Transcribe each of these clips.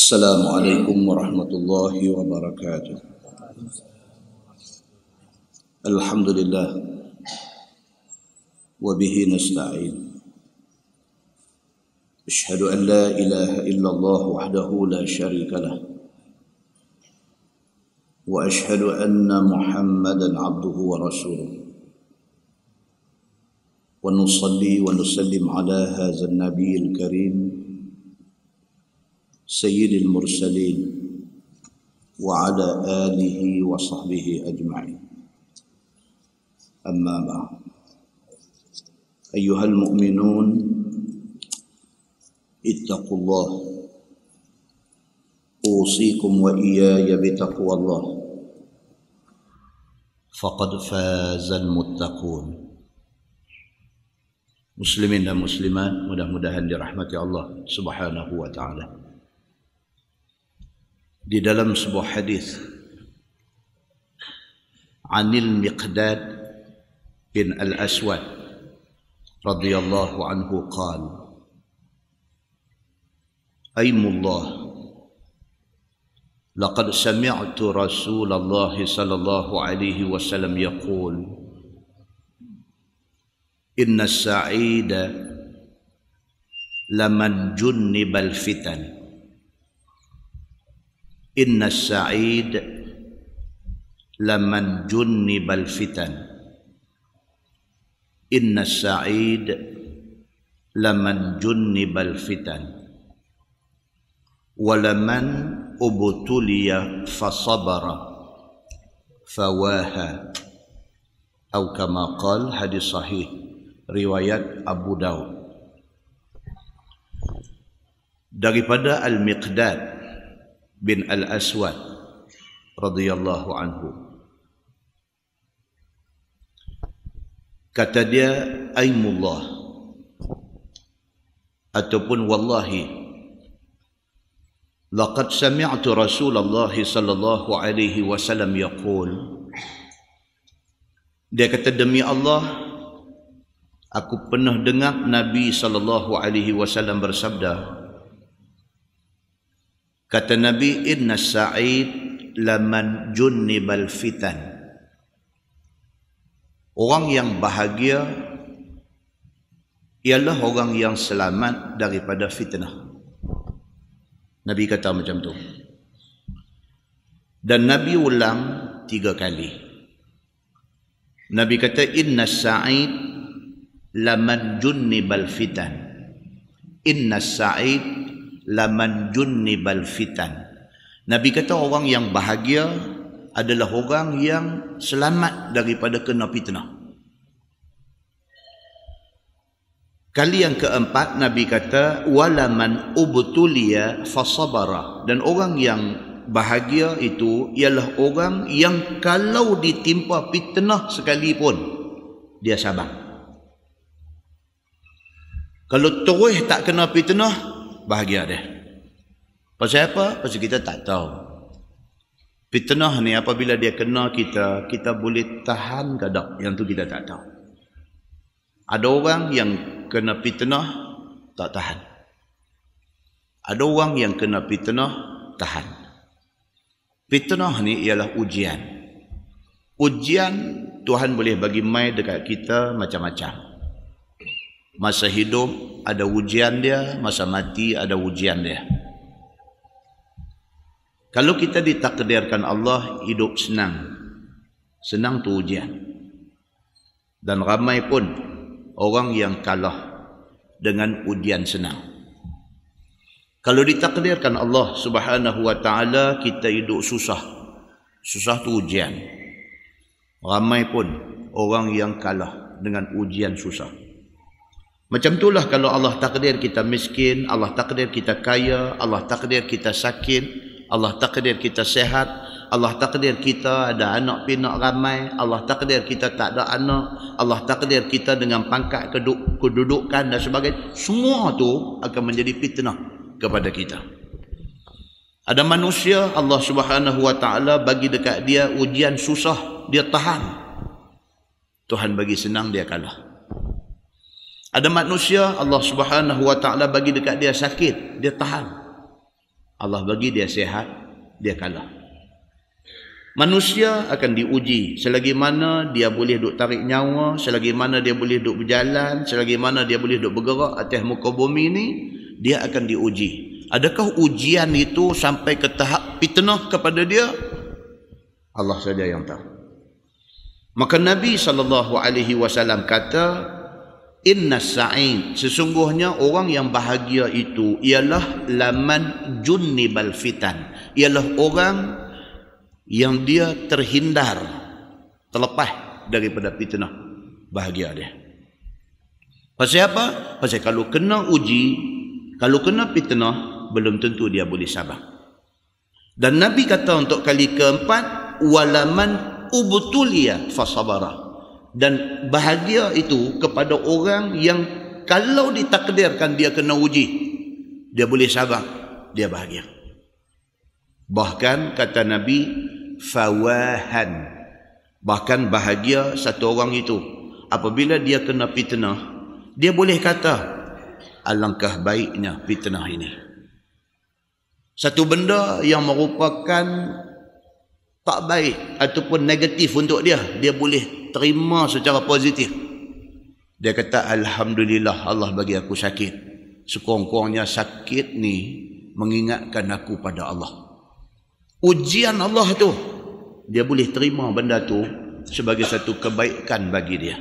Assalamualaikum warahmatullahi wabarakatuh. Alhamdulillah wa bihi nasta'in. Asyhadu an la ilaha illallah wahdahu la syarika lah. Wa asyhadu anna Muhammadan abduhu wa rasuluh. Wa nusalli wa nusallim ala hadzal nabiyil karim Sayyidil Mursalin wa ala alihi wa sahbihi ajma'in. Amma ba'd. Ayyuhal mu'minun, ittaqullah. Usikum wa iyaya bitaqwallah. Faqad fazal muttaqun. Muslimin dan muslimat, mudah-mudahan dirahmati Allah Subhanahu wa ta'ala. Di dalam sebuah hadis Anil Miqdad bin Al-Aswad radhiyallahu anhu qala Aymullah laqad sami'tu Rasulullah sallallahu alaihi wasallam yaqul inna as-sa'ida laman junnibal fitan. Inna as-sa'id laman junnibal fitan. Inna as-sa'id laman junnibal fitan. Walaman ubtuliya fasabara fawaha. Atau kama qala, hadis sahih riwayat Abu Daud. Daripada Al-Miqdad bin Al-Aswad radhiyallahu anhu, kata dia, aimullah ataupun wallahi, laqad sami'tu Rasulullah sallallahu alaihi wasallam yaqul, dia kata, demi Allah, aku pernah dengar Nabi sallallahu alaihi wasallam bersabda. Kata Nabi, inna sa'id laman junnibal fitan. Orang yang bahagia ialah orang yang selamat daripada fitnah. Nabi kata macam tu. Dan Nabi ulang 3 kali. Nabi kata, inna sa'id laman junnibal fitan. Inna sa'id laman junnibal fitan. Nabi kata orang yang bahagia adalah orang yang selamat daripada kena fitnah. Kali yang keempat Nabi kata walaman ubtuliya fasabara, dan orang yang bahagia itu ialah orang yang kalau ditimpa fitnah sekalipun dia sabar. Kalau terus tak kena fitnah, bahagia dia. Pasal apa? Pasal kita tak tahu. Fitnah ni apabila dia kena kita, kita boleh tahan ke tak? Yang tu kita tak tahu. Ada orang yang kena fitnah tak tahan. Ada orang yang kena fitnah tahan. Fitnah ni ialah ujian. Ujian Tuhan boleh bagi mai dekat kita macam-macam. Masa hidup ada ujian dia, masa mati ada ujian dia. Kalau kita ditakdirkan Allah hidup senang, senang tu ujian. Dan ramai pun orang yang kalah dengan ujian senang. Kalau ditakdirkan Allah Subhanahu wa ta'ala kita hidup susah, susah tu ujian. Ramai pun orang yang kalah dengan ujian susah. Macam itulah kalau Allah takdir kita miskin, Allah takdir kita kaya, Allah takdir kita sakit, Allah takdir kita sehat, Allah takdir kita ada anak pinak ramai, Allah takdir kita tak ada anak, Allah takdir kita dengan pangkat kedudukan dan sebagainya. Semua tu akan menjadi fitnah kepada kita. Ada manusia Allah Subhanahu wa ta'ala bagi dekat dia ujian susah, dia tahan. Tuhan bagi senang, dia kalah. Ada manusia Allah Subhanahu wa ta'ala bagi dekat dia sakit, dia tahan. Allah bagi dia sihat, dia kalah. Manusia akan diuji selagi mana dia boleh duk tarik nyawa, selagi mana dia boleh duk berjalan, selagi mana dia boleh duk bergerak atas muka bumi ni, dia akan diuji. Adakah ujian itu sampai ke tahap fitnah kepada dia? Allah saja yang tahu. Maka Nabi SAW kata, inna sa'id, sesungguhnya orang yang bahagia itu ialah laman junnibal fitan, ialah orang yang dia terhindar, terlepas daripada fitnah. Bahagia dia. Pasal apa? Pasal kalau kena uji, kalau kena fitnah, belum tentu dia boleh sabar. Dan Nabi kata untuk kali keempat, walaman ubtuliya fasabara. Dan bahagia itu kepada orang yang kalau ditakdirkan dia kena uji, dia boleh sabar, dia bahagia. Bahkan kata Nabi, fawahan, bahkan bahagia satu orang itu apabila dia kena fitnah, dia boleh kata, alangkah baiknya fitnah ini. Satu benda yang merupakan tak baik ataupun negatif untuk dia, dia boleh terima secara positif. Dia kata, alhamdulillah Allah bagi aku sakit. Sekurang-kurangnya sakit ni mengingatkan aku pada Allah. Ujian Allah tu, dia boleh terima benda tu sebagai satu kebaikan bagi dia.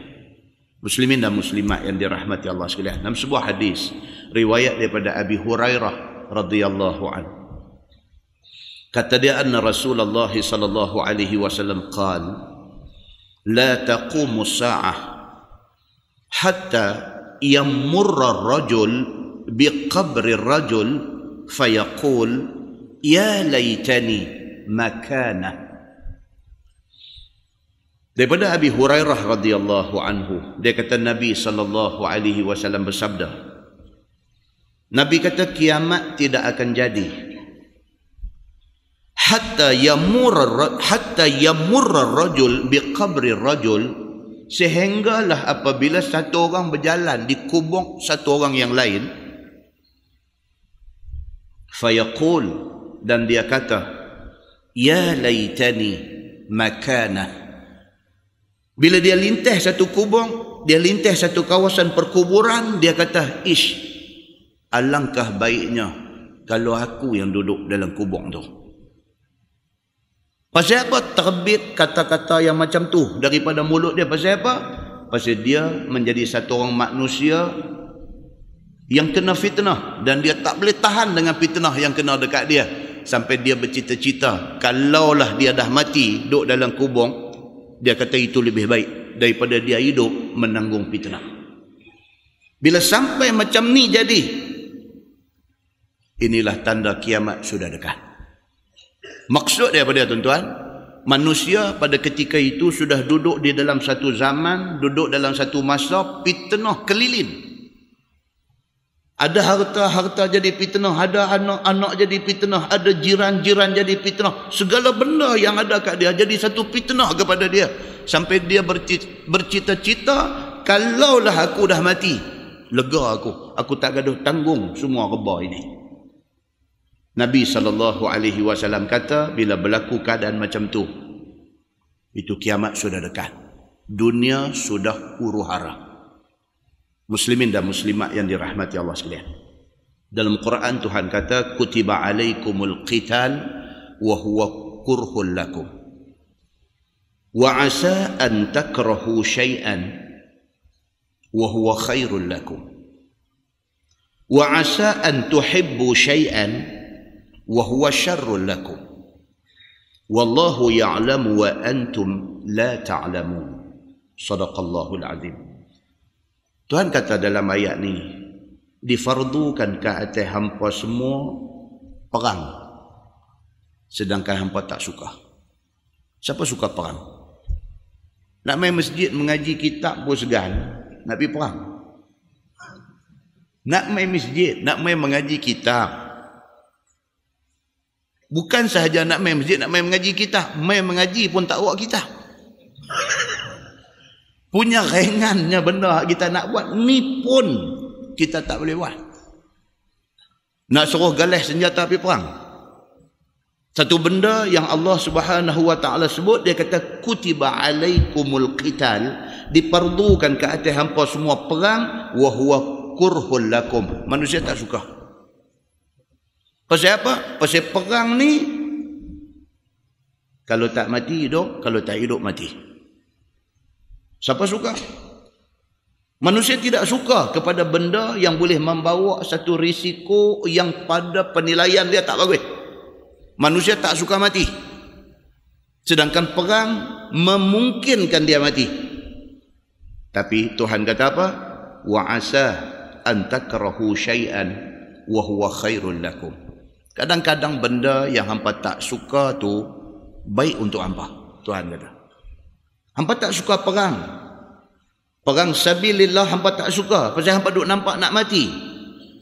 Muslimin dan muslimat yang dirahmati Allah sekalian, dalam sebuah hadis riwayat daripada Abi Hurairah radhiyallahu anhu, kata dia, anna Rasulullah sallallahu alaihi wasallam qala, la taqumu as-sa'ah hatta yamurra ar-rajul biqabri ar-rajul fayaqul ya laitani makana. Daripada Abi Hurairah radhiyallahu anhu, dia kata Nabi sallallahu alaihi wasallam bersabda, Nabi kata kiamat tidak akan jadi hatta yamurra rajul biqabri rajul, sehinggalah apabila satu orang berjalan di kubur satu orang yang lain, fayaqul, dan dia kata, ya laitani makana. Bila dia lintas satu kubur, dia lintas satu kawasan perkuburan, dia kata, ish, alangkah baiknya kalau aku yang duduk dalam kubur tu. Pasal apa terbit kata-kata yang macam tu daripada mulut dia? Pasal apa? Pasal dia menjadi satu orang manusia yang kena fitnah, dan dia tak boleh tahan dengan fitnah yang kena dekat dia, sampai dia bercita-cita kalaulah dia dah mati duduk dalam kubur, dia kata itu lebih baik daripada dia hidup menanggung fitnah. Bila sampai macam ni jadi, inilah tanda kiamat sudah dekat. Maksud daripada tuan-tuan, manusia pada ketika itu sudah duduk di dalam satu zaman, duduk dalam satu masa fitnah keliling. Ada harta-harta jadi fitnah, ada anak-anak jadi fitnah, ada jiran-jiran jadi fitnah. Segala benda yang ada kat dia jadi satu fitnah kepada dia. Sampai dia bercita-cita, kalaulah aku dah mati, lega aku tak gaduh tanggung semua reba ini. Nabi SAW kata, bila berlaku keadaan macam tu, itu kiamat sudah dekat. Dunia sudah huru-hara. Muslimin dan muslimat yang dirahmati Allah sekalian, dalam Quran Tuhan kata, kutiba alaikumul qital wa huwa kurhul lakum wa asa an takrahu syai'an wa huwa khairul lakum wa asa an tuhibbu syai'an wa huwa syarrul lakum wallahu ya'lamu wa antum la ta'lamun. Sadaqallahul azim. Tuhan kata dalam ayat ni, difardukan ke atas hampa semua perang, sedangkan hampa tak suka. Siapa suka perang? Nak main masjid mengaji kitab pun segan, nak pergi perang. Nak main masjid, nak main mengaji kitab, bukan sahaja nak main masjid, nak main mengaji kitab, main mengaji pun tak buat kitab. Punya ringannya benda kita nak buat ni pun kita tak boleh buat. Nak suruh galas senjata pergi perang, Satu benda yang Allah Subhanahu wa taala sebut, dia kata kutiba alaikumul qital, diperlukan ke atas hampa semua perang, wa huwa kurhul lakum. Manusia tak suka. Pasal apa? Pasal perang ni kalau tak mati hidup, kalau tak hidup mati. Siapa suka? Manusia tidak suka kepada benda yang boleh membawa satu risiko yang pada penilaian dia tak bagus. Manusia tak suka mati. Sedangkan perang memungkinkan dia mati. Tapi Tuhan kata apa? Wa asa an takrahu syai'an wa huwa khairul lakum. Kadang-kadang benda yang hampa tak suka tu baik untuk hampa. Tuhan kata. Hampa tak suka perang. Perang sabilillah hampa tak suka. Pasal hampa duk nampak nak mati.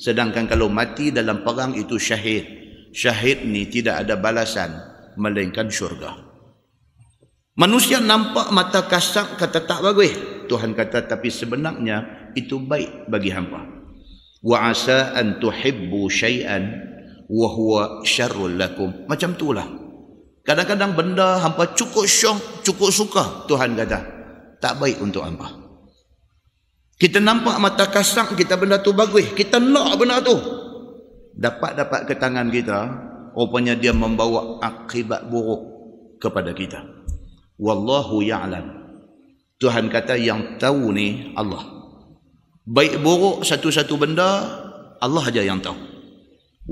Sedangkan kalau mati dalam perang itu syahid. Syahid ni tidak ada balasan melainkan syurga. Manusia nampak mata kasar kata tak bagus. Tuhan kata tapi sebenarnya itu baik bagi hampa. Wa asa an tuhibbu syai'an wa huwa syarrul lakum. Macam itulah. Kadang-kadang benda hampa cukup syok, cukup suka, Tuhan kata tak baik untuk hampa. Kita nampak mata kasar kita benda tu bagus, kita nak benda tu. Dapat ke tangan kita, rupanya dia membawa akibat buruk kepada kita. Wallahu ya'lam. Tuhan kata yang tahu ni Allah. Baik buruk satu-satu benda Allah aja yang tahu.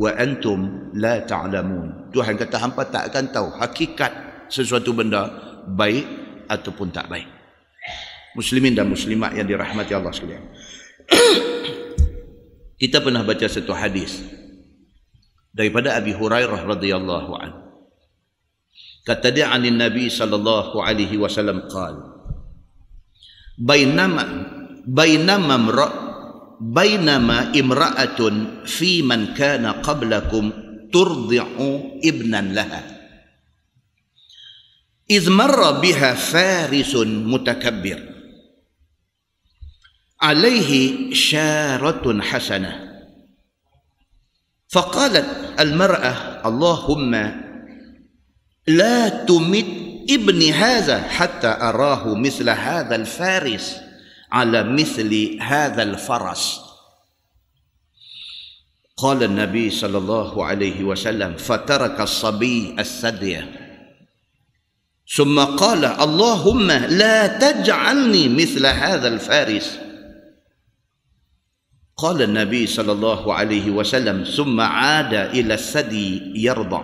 Wa antum la ta'lamun. Tuhan kata hampa tak akan tahu hakikat sesuatu benda baik ataupun tak baik. Muslimin dan muslimat yang dirahmati Allah sekalian. Kita pernah baca satu hadis daripada Abi Hurairah radhiyallahu anhu. Kata dia anin Nabi sallallahu alaihi wasallam qala bainama imra'atun fi man kana qablakum turdi'u ibnan laha idh marra biha farisun mutakabbir alaihi syaratun hasanah. فقالت المرأة اللهم لا تمت ابني هذا حتى أراه مثل هذا الفارس على مثل هذا الفرس. قال النبي صلى الله عليه وسلم فترك الصبي الثدي ثم قال اللهم لا تجعلني مثل هذا الفارس. قال النبي صلى الله عليه وسلم ثم عاد إلى الثدي يرضع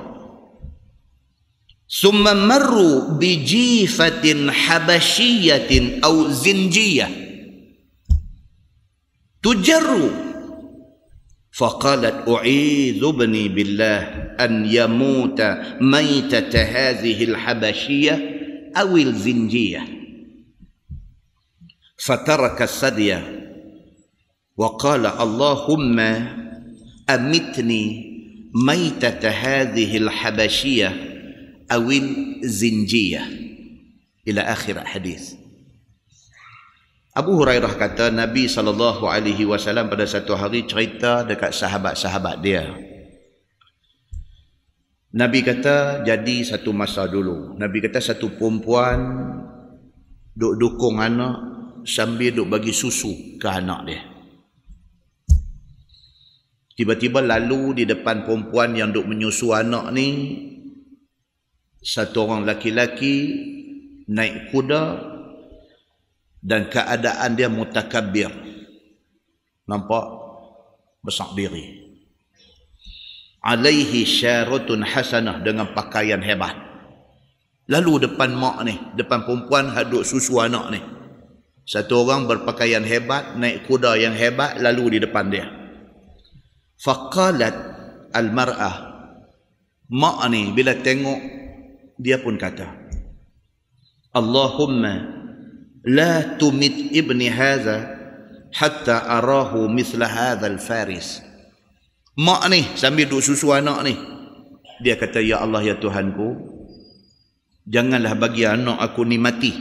ثم مروا بجيفة حبشية أو زنجية تجر فقالت أعيذ ابني بالله أن يموت ميتة هذه الحبشية أو الزنجية فترك الثدي وقال اللهم أمتني ميتة هذه الحبشية أو الزنجية إلى آخر حديث. Abu Hurairah kata Nabi SAW pada satu hari cerita dekat sahabat-sahabat dia. Nabi kata jadi satu masa dulu. Nabi kata satu perempuan duk dukung anak sambil duk bagi susu ke anak dia. Tiba-tiba lalu di depan perempuan yang duk menyusu anak ni satu orang laki-laki naik kuda dan keadaan dia mutakabbir. Nampak besar diri. Alaihi syaratun hasanah, dengan pakaian hebat. Lalu depan mak ni, depan perempuan haduk susu anak ni. Satu orang berpakaian hebat, naik kuda yang hebat lalu di depan dia. Faqalat al-mar'ah, mak ni bila tengok dia pun kata Allahumma la tumit ibni hadha hatta arahu mithla hadha al-faris. Mak ni sambil duk susu anak ni dia kata ya Allah ya Tuhanku, janganlah bagi anak aku ni mati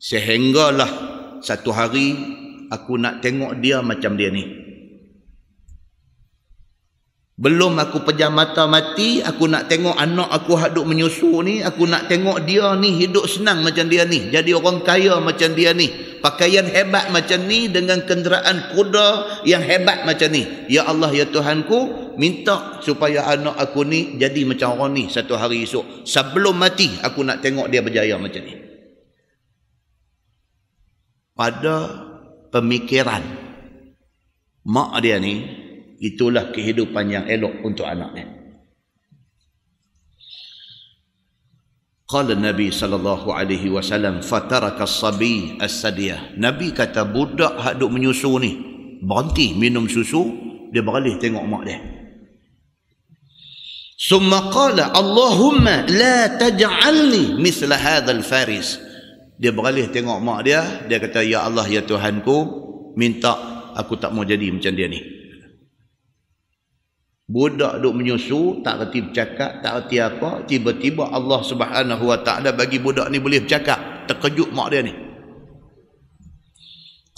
sehinggalah satu hari aku nak tengok dia macam dia ni. Belum aku pejam mata mati, aku nak tengok anak aku haduk menyusu ni, aku nak tengok dia ni hidup senang macam dia ni, jadi orang kaya macam dia ni, pakaian hebat macam ni, dengan kenderaan kuda yang hebat macam ni. Ya Allah, ya Tuhanku, minta supaya anak aku ni jadi macam orang ni satu hari esok. Sebelum mati, aku nak tengok dia berjaya macam ni. Pada pemikiran mak dia ni, itulah kehidupan yang elok untuk anaknya. Qala Nabi sallallahu alaihi wasallam fataraka as-sabi as-sadiyah. Nabi kata budak hak duk menyusu ni berhenti minum susu, dia beralih tengok mak dia. Summa qala Allahumma la taj'alni misla hadzal faris. Dia beralih tengok mak dia, dia kata ya Allah, ya Tuhanku, minta aku tak mau jadi macam dia ni. Budak duk menyusu, tak reti bercakap, tak reti apa, tiba-tiba Allah Subhanahu wa taala bagi budak ni boleh bercakap. Terkejut mak dia ni.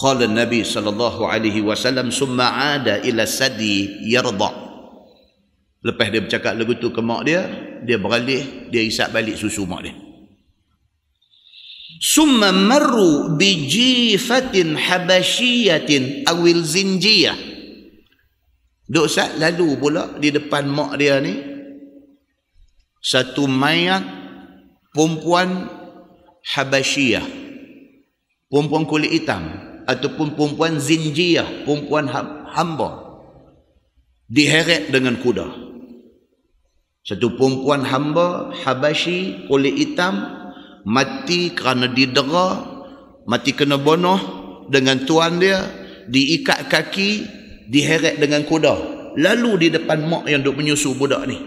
Qala Nabi sallallahu alaihi wasallam summa ada ila sadi yarda. Lepas dia bercakap lagu tu ke mak dia, dia beralih, dia isap balik susu mak dia. Summa marru bi jifatin habasyiyatin awil zinjiyah. Duk sat lalu pula di depan mak dia ni satu mayat perempuan Habasyiyah, perempuan kulit hitam, ataupun perempuan zinjiyah, perempuan hamba, diheret dengan kuda. Satu perempuan hamba Habasyi kulit hitam mati kerana didera, mati kena bunuh dengan tuan dia, diikat kaki, diheret dengan kuda, lalu di depan mak yang duk menyusu budak ni.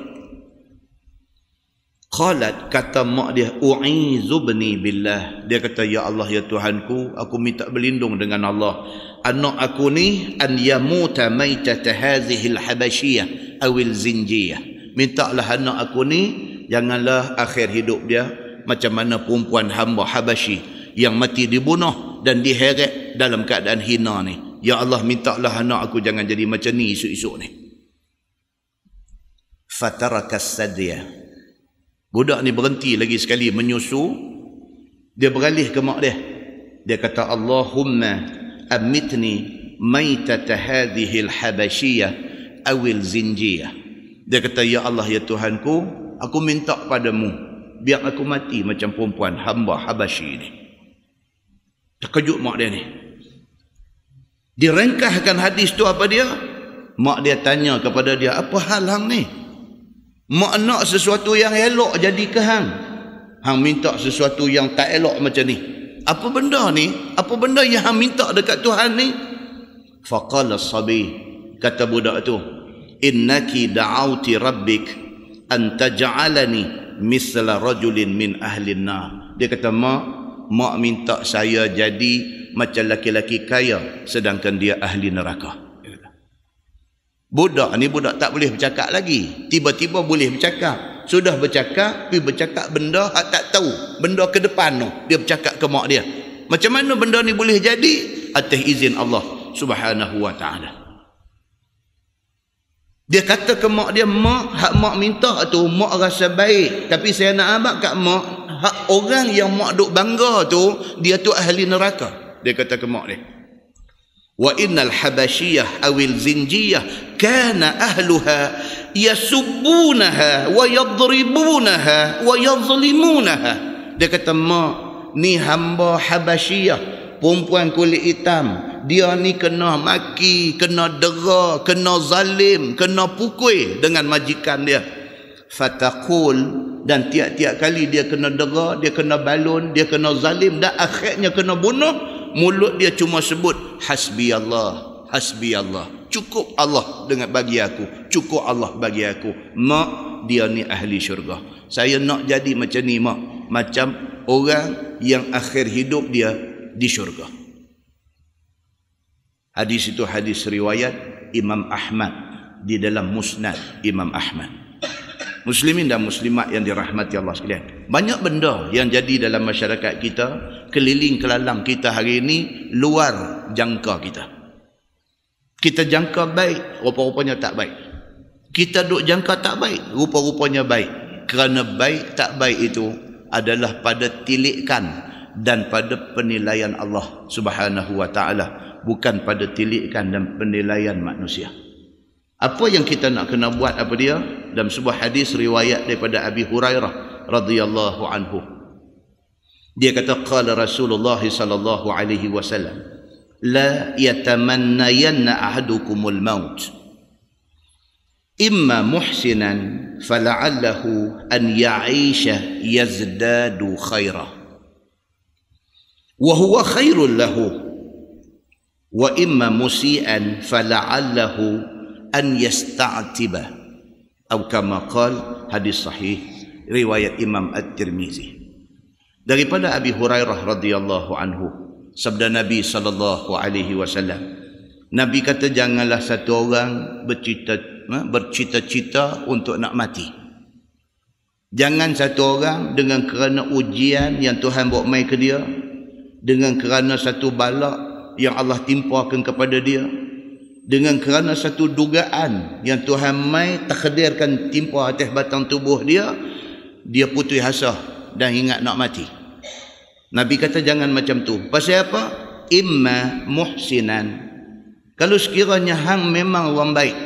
Qalat, kata mak dia, u'izubni billah. Dia kata, ya Allah, ya Tuhanku, aku minta berlindung dengan Allah. Anak aku ni an yamuta maitata hadhihi al-habasyiyah awil zinjiyah. Mintalah anak aku ni janganlah akhir hidup dia macam mana perempuan hamba Habasyi yang mati dibunuh dan diheret dalam keadaan hina ni. Ya Allah, mintalah anak aku jangan jadi macam ni esok-esok ni. Fatarakas sadiyah. Budak ni berhenti lagi sekali menyusu. Dia beralih ke mak dia. Dia kata, Allahumma amitni maitata hadhihi al-habasyiyah awil zinjiyah. Dia kata, ya Allah, ya Tuhanku, aku minta padamu, biar aku mati macam perempuan hamba Habasyi ni. Terkejut mak dia ni. Direngkahkan hadis tu apa dia? Mak dia tanya kepada dia, apa hal hang ni? Mak nak sesuatu yang elok jadi ke hang? Hang minta sesuatu yang tak elok macam ni. Apa benda ni? Apa benda yang hang minta dekat Tuhan ni? Faqala as-sabi, kata budak tu, innaki da'auti rabbik an taj'alani misla rajulin min ahli an-nar. Dia kata, mak minta saya jadi macam laki-laki kaya sedangkan dia ahli neraka. Budak ni budak tak boleh bercakap lagi, tiba-tiba boleh bercakap. Sudah bercakap, tapi bercakap benda hak tak tahu, benda ke depan tu dia bercakap ke mak dia. Macam mana benda ni boleh jadi? Atas izin Allah Subhanahu wa taala. Dia kata ke mak dia, mak, hak mak minta tu mak rasa baik, tapi saya nak abang kat mak, hak orang yang mak duk bangga tu dia tu ahli neraka. Dia kata ke mak dia, wa innal habasyiyah awil zinjiyah kana ahluha yasubbunaha wa yadribunaha wa yadhlimunaha. Dia kata, mak, ni hamba Habasyiyah, perempuan kulit hitam, dia ni kena maki, kena dera, kena zalim, kena pukul dengan majikan dia. Fataqul, dan tiap-tiap kali dia kena dera, dia kena balun, dia kena zalim, dan akhirnya kena bunuh. Mulut dia cuma sebut hasbi Allah, hasbi Allah, cukup Allah dengan bagi aku, cukup Allah bagi aku. Mak, dia ni ahli syurga. Saya nak jadi macam ni, mak, macam orang yang akhir hidup dia di syurga. Hadis itu hadis riwayat Imam Ahmad di dalam Musnad Imam Ahmad. Muslimin dan muslimat yang dirahmati Allah sekalian, banyak benda yang jadi dalam masyarakat kita, keliling kelalang kita hari ini, luar jangka kita. Kita jangka baik, rupa-rupanya tak baik. Kita duk jangka tak baik, rupa-rupanya baik. Kerana baik tak baik itu adalah pada tilikan dan pada penilaian Allah Subhanahu wa taala, bukan pada tilikan dan penilaian manusia. Apa yang kita nak kena buat apa dia? Dalam sebuah hadis riwayat daripada Abi Hurairah radhiyallahu anhu. Dia kata qala Rasulullah sallallahu alaihi wasallam, la yatamannayanna ahadukumul maut imma muhsinan fala'allahu an ya'isha yazdadu khaira wa huwa khairul lahu wa imma musian fala'allahu an yasta'tiba atau kama qala, hadis sahih riwayat Imam At-Tirmizi. Daripada Abi Hurairah radhiyallahu anhu, sabda Nabi sallallahu alaihi wasallam, Nabi kata janganlah satu orang bercita-cita untuk nak mati. Jangan satu orang dengan kerana ujian yang Tuhan bawa mai ke dia, dengan kerana satu balak yang Allah timpakan kepada dia, dengan kerana satu dugaan yang Tuhan mai takdirkan timpa atas batang tubuh dia, dia putus asa dan ingat nak mati. Nabi kata jangan macam tu. Pasal apa? Imma muhsinan. Kalau sekiranya hang memang orang baik,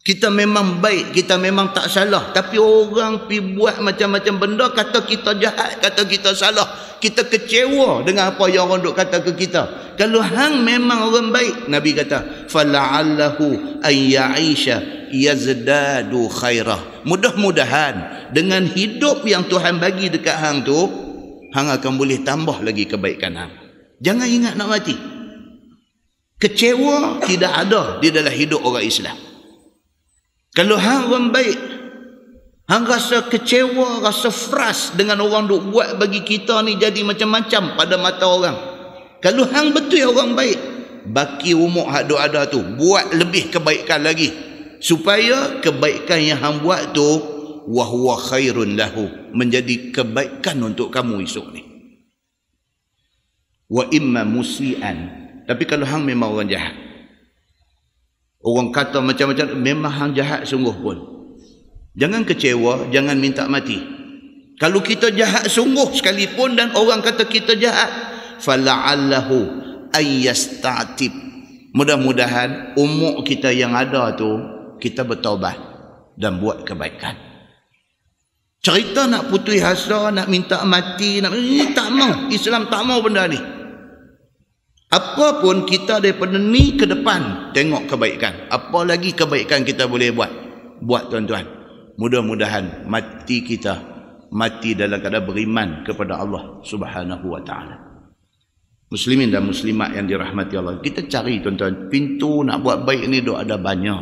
kita memang baik, kita memang tak salah, tapi orang pi buat macam-macam benda, kata kita jahat, kata kita salah, kita kecewa dengan apa yang orang duk kata ke kita. Kalau hang memang orang baik, Nabi kata fala'allahu an ya'isha yazdadu khairah. Mudah-mudahan dengan hidup yang Tuhan bagi dekat hang tu, hang akan boleh tambah lagi kebaikan hang. Jangan ingat nak mati. Kecewa tidak ada di dalam hidup orang Islam. Kalau hang orang baik, hang rasa kecewa, rasa frust dengan orang duk buat bagi kita ni jadi macam-macam pada mata orang. Kalau hang betul orang baik, baki umur hak duk ada tu, buat lebih kebaikan lagi, supaya kebaikan yang hang buat tu wa huwa khairun lahu, menjadi kebaikan untuk kamu esok ni. Wa imma musian. Tapi kalau hang memang orang jahat, orang kata macam-macam, memang hang jahat sungguh pun, jangan kecewa, jangan minta mati. Kalau kita jahat sungguh sekalipun dan orang kata kita jahat, fala'allahu ayyasta'tib, mudah-mudahan umur kita yang ada tu kita bertaubat dan buat kebaikan. Cerita nak putus asa, nak minta mati, ini tak mau. Islam tak mau benda ni. Apa pun kita daripada ni ke depan tengok kebaikan. Apa lagi kebaikan kita boleh buat? Buat tuan-tuan. Mudah-mudahan mati kita mati dalam keadaan beriman kepada Allah Subhanahu wa taala. Muslimin dan muslimat yang dirahmati Allah, kita cari tuan-tuan, pintu nak buat baik ni dok ada banyak.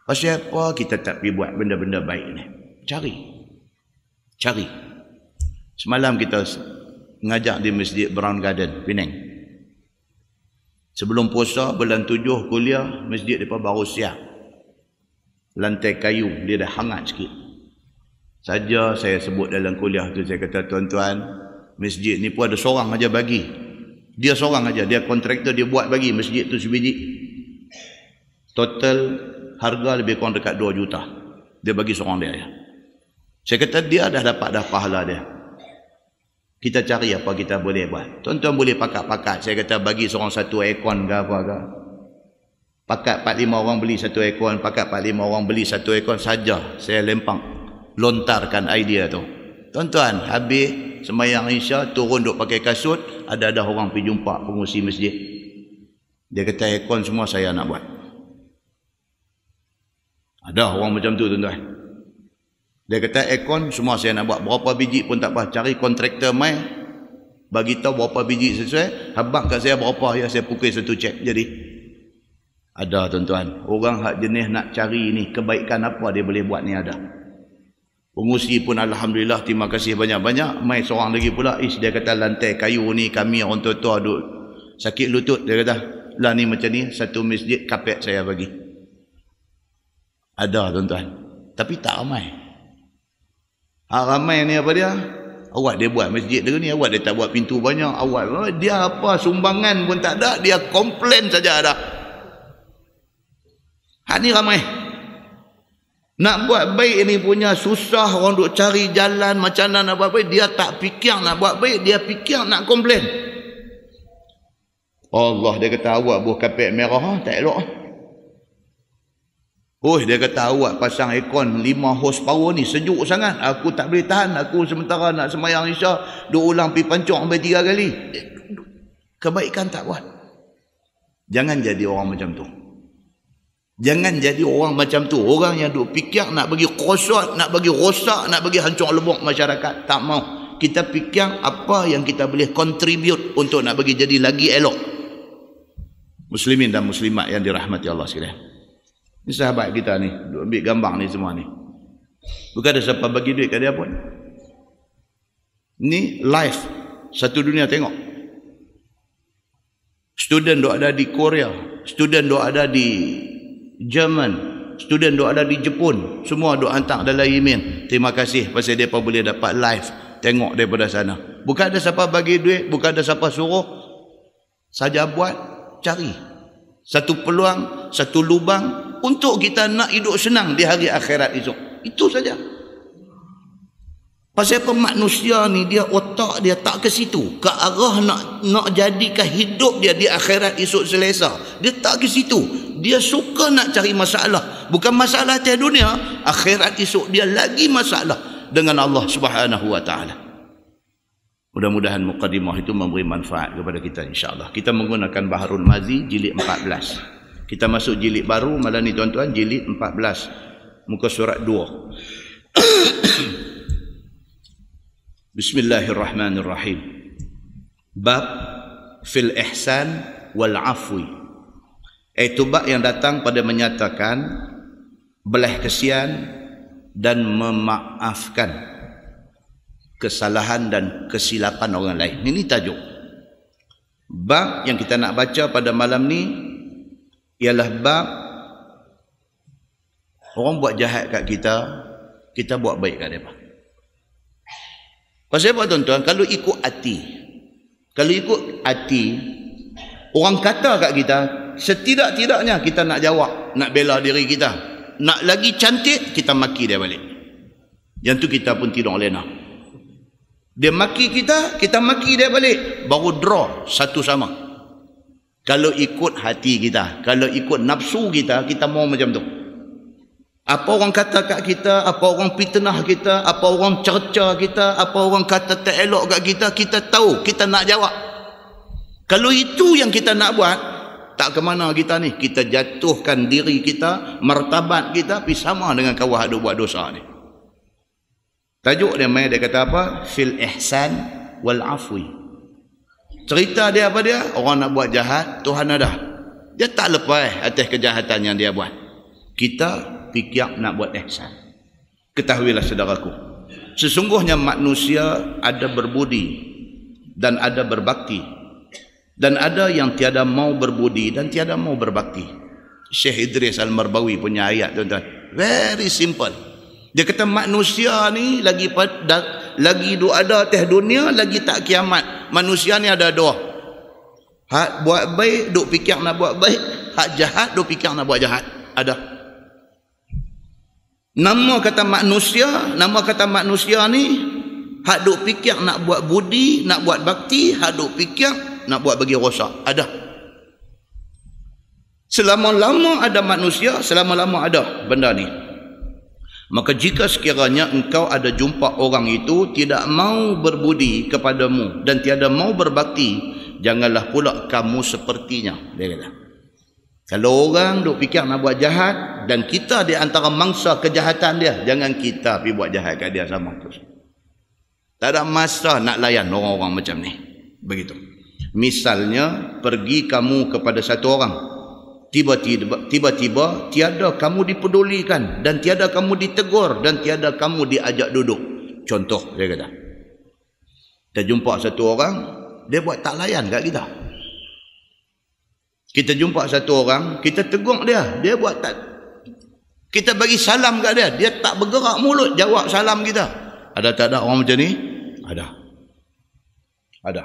Pasal apa kita tak pergi buat benda-benda baik ni? Cari. Semalam kita ngajak di Masjid Brown Garden, Penang. Sebelum puasa, bulan 7 kuliah, masjid mereka baru siap. Lantai kayu, dia dah hangat sikit. Saja saya sebut dalam kuliah tu, saya kata, tuan-tuan, masjid ni pun ada seorang aja bagi. Dia seorang aja, dia kontraktor, dia buat bagi masjid tu sebiji. Total harga lebih kurang dekat 2 juta. Dia bagi seorang dia aja. Saya kata, dia dah dapat dah pahala dia. Kita cari apa kita boleh buat. Tuan-tuan boleh pakat-pakat. Saya kata bagi seorang 1 aircon ke apa ke. Pakat 4-5 orang beli 1 aircon. Pakat 4-5 orang beli 1 aircon saja. Saya lempang. Lontarkan idea tu. Tuan-tuan, habis sembahyang Isya, turun duk pakai kasut. Ada orang pergi jumpa pengurusi masjid. Dia kata aircon semua saya nak buat. Ada orang macam tu tuan-tuan. Dia kata aircon semua saya nak buat. Berapa biji pun tak apa. Cari kontraktor mai, bagi tahu berapa biji sesuai. Habaq kat saya berapa, ya saya pukul 1 cek. Jadi ada tuan-tuan. Orang hak jenis nak cari ni kebaikan apa dia boleh buat ni ada. Pengurusi pun alhamdulillah, terima kasih banyak-banyak. Mai seorang lagi pula, dia kata lantai kayu ni kami orang tua-tua duk sakit lutut. Dia kata lah ni macam ni, 1 masjid kapet saya bagi. Ada tuan-tuan. Tapi tak ramai. Ramai ni apa dia? Awak dia buat masjid dia ni, awak dia tak buat pintu banyak, awak dia apa sumbangan pun tak ada, dia komplain saja ada. Hak ni ramai. Nak buat baik ni punya susah, orang duk cari jalan macam mana nak buat baik. Dia tak fikir nak buat baik, dia fikir nak komplain. Allah, dia kata awak buah kapet merah, tak elok. Dia kata awak pasang aircon 5 horsepower ni sejuk sangat. Aku tak boleh tahan. Aku sementara nak sembahyang Isya, duk ulang pi pancung sampai 3 kali. Kebaikan tak buat. Jangan jadi orang macam tu. Jangan jadi orang macam tu. Orang yang duk fikir nak bagi kosot, nak bagi rosak, nak bagi hancur lebok masyarakat. Tak mau. Kita fikir apa yang kita boleh contribute untuk nak bagi jadi lagi elok. Muslimin dan muslimat yang dirahmati Allah sekalian. Ini sahabat kita ni, duk ambil gambar ni semua ni. Bukan ada siapa bagi duit kat dia pun. Ni live. Satu dunia tengok. Student duk ada di Korea. Student duk ada di Jerman, student duk ada di Jepun, semua duk hantar dalam email. Terima kasih pasal mereka boleh dapat live tengok daripada sana. Bukan ada siapa bagi duit, bukan ada siapa suruh. Saja buat, cari satu peluang, satu lubang untuk kita nak hidup senang di hari akhirat esok. Itu saja. Pasal apa manusia ni, dia otak dia tak ke situ, ke arah nak jadikan hidup dia di akhirat esok selesa. Dia tak ke situ. Dia suka nak cari masalah. Bukan masalah atas dunia, akhirat esok dia lagi masalah dengan Allah Subhanahu wa taala. Mudah-mudahan mukadimah itu memberi manfaat kepada kita insya-Allah. Kita menggunakan Baharul Mazi jilid 14. Kita masuk jilid baru malam ni tuan-tuan, jilid 14. Muka surat 2. Bismillahirrahmanirrahim. Bab fil ihsan wal afwi. Itu bab yang datang pada menyatakan belas kasihan dan memaafkan kesalahan dan kesilapan orang lain. Ini tajuk. Bab yang kita nak baca pada malam ni ialah bab orang buat jahat kat kita, kita buat baik kat mereka. Pasal apa tuan-tuan? Kalau ikut hati, orang kata kat kita, setidak-tidaknya kita nak jawab, nak bela diri kita. Nak lagi cantik, kita maki dia balik. Yang tu kita pun tidak lena. Dia maki kita, kita maki dia balik. Baru draw satu sama. Kalau ikut hati kita, kalau ikut nafsu kita, kita mau macam tu. Apa orang kata kat kita, apa orang fitnah kita, apa orang cerca kita, apa orang kata tak elok kat kita, kita tahu, kita nak jawab. Kalau itu yang kita nak buat, tak ke mana kita ni. Kita jatuhkan diri kita, martabat kita, pergi sama dengan kawan yang buat dosa ni. Tajuk dia main, dia kata apa? Fil ihsan wal afwi. Cerita dia apa dia? Orang nak buat jahat, Tuhan ada. Dia tak lepas atas kejahatan yang dia buat. Kita fikir nak buat ihsan. Ketahuilah saudaraku, sesungguhnya manusia ada berbudi dan ada berbakti, dan ada yang tiada mau berbudi dan tiada mau berbakti. Syekh Idris Al-Marbawi punya ayat tuan-tuan, very simple. Dia kata manusia ni lagi duk ada atas dunia, lagi tak kiamat. Manusia ni ada dua. Hak buat baik duk fikir nak buat baik, hak jahat duk fikir nak buat jahat. Ada. Nama kata manusia ni hak duk fikir nak buat budi, nak buat bakti, hak duk fikir nak buat bagi rosak. Ada. Selama-lama ada manusia, selama-lama ada benda ni. Maka jika sekiranya engkau ada jumpa orang itu tidak mau berbudi kepadamu dan tiada mau berbakti, janganlah pula kamu sepertinya. Dia kata, kalau orang duk fikir nak buat jahat dan kita di antara mangsa kejahatan dia, jangan kita pergi buat jahat kat dia sama terus. Tak ada masa nak layan orang-orang macam ni. Begitu. Misalnya pergi kamu kepada satu orang, tiba-tiba tiada kamu dipedulikan dan tiada kamu ditegur dan tiada kamu diajak duduk. Contoh dia kata, kita jumpa satu orang, dia buat tak layan kat kita. Kita jumpa satu orang, kita tegur dia, dia buat tak. Kita bagi salam kat dia, dia tak bergerak mulut jawab salam kita. Ada tak ada orang macam ni? Ada. Ada.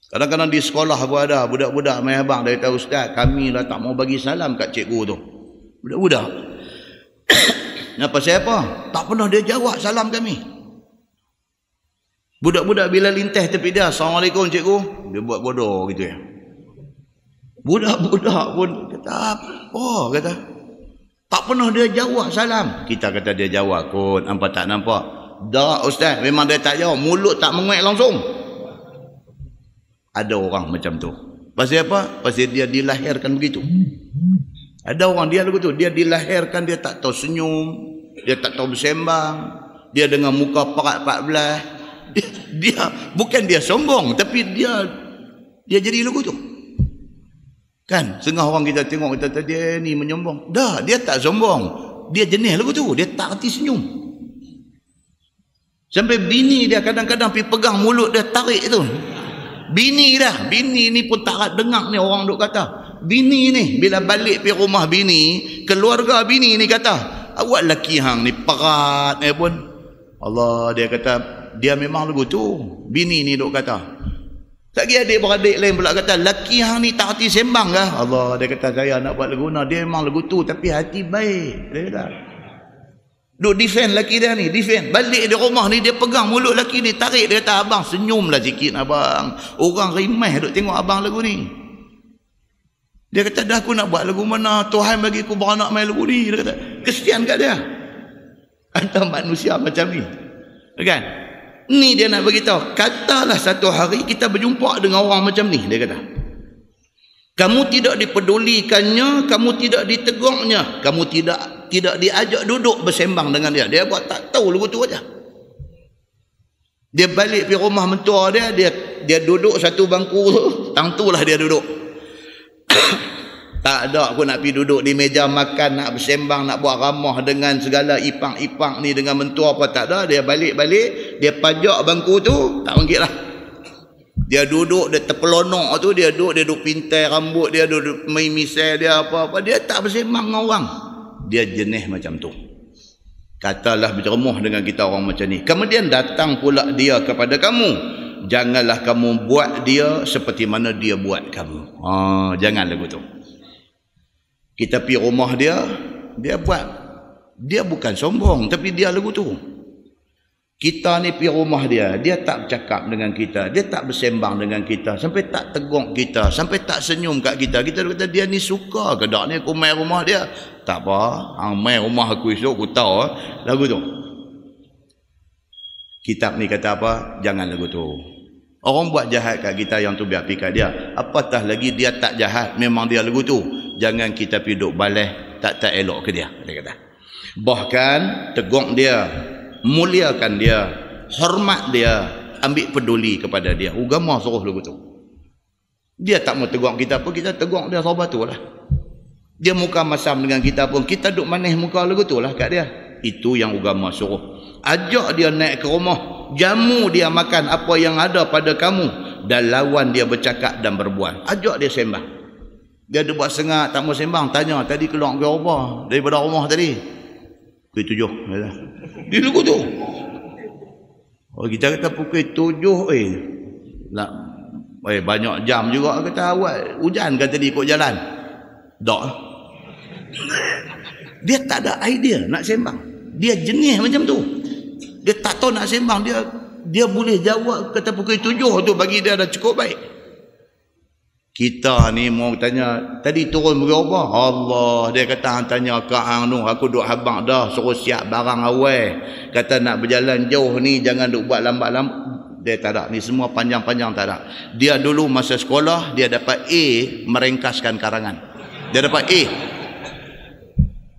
Kadang-kadang di sekolah pun ada budak-budak main abang, dia kata, ustaz, kami lah tak mau bagi salam kat cikgu tu. Budak-budak. Kenapa siapa? Tak pernah dia jawab salam kami. Budak-budak bila lintas tepi dia, Assalamualaikum cikgu, dia buat bodoh gitu ya. Budak-budak pun kata apa? Kata tak pernah dia jawab salam. Kita kata dia jawab kot, nampak tak nampak? Tak ustaz, memang dia tak jawab, mulut tak menguek langsung. Ada orang macam tu. Pasal apa? Pasal dia dilahirkan begitu. Ada orang dia begitu, dia dilahirkan dia tak tahu senyum, dia tak tahu bersembang, dia dengan muka perak 14. Dia bukan dia sombong, tapi dia jadi lagu tu. Kan, setengah orang kita tengok kita dia ni menyombong. Dah, dia tak sombong. Dia jenis lagu tu, dia tak reti senyum. Sampai bini dia kadang-kadang pergi pegang mulut dia tarik tu. Bini ni pun tak dengar ni orang duk kata. Bini ni bila balik pergi rumah bini, keluarga bini ni kata, awak laki hang ni perat pun. Allah, dia kata dia memang lagu tu. Bini ni duk kata. Tak kira adik-beradik lain pula kata, laki hang ni tak hati sembang kah? Allah, dia kata saya nak buat lagu dia memang lagu tu tapi hati baik. Dia kata. Duk defend laki dia ni, defend. Balik di rumah ni dia pegang mulut laki ni, tarik, dia kata abang senyumlah sikit abang. Orang rimeh duk tengok abang lagu ni. Dia kata dah aku nak buat lagu mana, Tuhan bagi aku beranak main lagu ni. Dia kata kesian kat dia. Ada manusia macam ni. Kan? Ni dia nak beritahu, katalah satu hari kita berjumpa dengan orang macam ni, dia kata. Kamu tidak dipedulikannya, kamu tidak ditegurnya, kamu tidak diajak duduk bersembang dengan dia. Dia buat tak tahu lagu tu aja. Dia balik pergi rumah mentua dia duduk satu bangku tu, tang tulah dia duduk. Tak ada aku nak pergi duduk di meja makan, nak bersembang, nak buat ramah dengan segala ipang-ipang ni dengan mentua apa, tak ada. Dia balik-balik, dia pajak bangku tu, tak bangkit lah. Dia duduk, dia terpelonok tu, dia duduk pintai rambut, dia duduk main misai dia apa-apa, dia tak bersembang dengan orang. Dia jenis macam tu. Katalah berceramah dengan kita orang macam ni. Kemudian datang pula dia kepada kamu. Janganlah kamu buat dia seperti mana dia buat kamu. Jangan lagu tu. Kita pergi rumah dia buat. Dia bukan sombong, tapi dia lagu tu. Kita ni pergi rumah dia tak bercakap dengan kita, dia tak bersembang dengan kita, sampai tak tegur kita, sampai tak senyum kat kita. Kita kata dia ni suka ke tak ni aku main rumah dia. Tak apa, hang main rumah aku esok aku tahu lagu tu. Kitab ni kata apa? Jangan lagu tu. Orang buat jahat kat kita yang tu biar pergi kat dia. Apatah lagi dia tak jahat, memang dia lagu tu. Jangan kita pergi duduk balas tak elok ke dia kata. Bahkan tegur dia, muliakan dia, hormat dia, ambil peduli kepada dia. Agama suruh lagu tu. Dia tak mau tegur kita pun, kita tegur dia sahabat tu lah. Dia muka masam dengan kita pun, kita duk manis muka lagu tu lah kat dia. Itu yang agama suruh. Ajak dia naik ke rumah, jamu dia makan apa yang ada pada kamu, dan lawan dia bercakap dan berbual. Ajak dia sembang. Dia ada buat sengak, tak mau sembang, tanya tadi keluar ke apa daripada rumah tadi. Pukul 7. Dia lagu tu. Kita kata pukul 7 banyak jam juga. Kata awak hujan kan tadi ikut jalan. Tak. Dia tak ada idea nak sembang. Dia jenis macam tu. Dia tak tahu nak sembang. Dia boleh jawab kata pukul 7 tu bagi dia dah cukup baik. Kita ni mau tanya, tadi turun pergi apa? Allah, dia kata hang tanya kat hang tu, aku duk habaq dah, suruh siap barang awal. Kata nak berjalan jauh ni jangan duk buat lambat-lambat. Dia tak ada, ni semua panjang-panjang tak ada. Dia dulu masa sekolah dia dapat A merengkaskan karangan. Dia dapat A.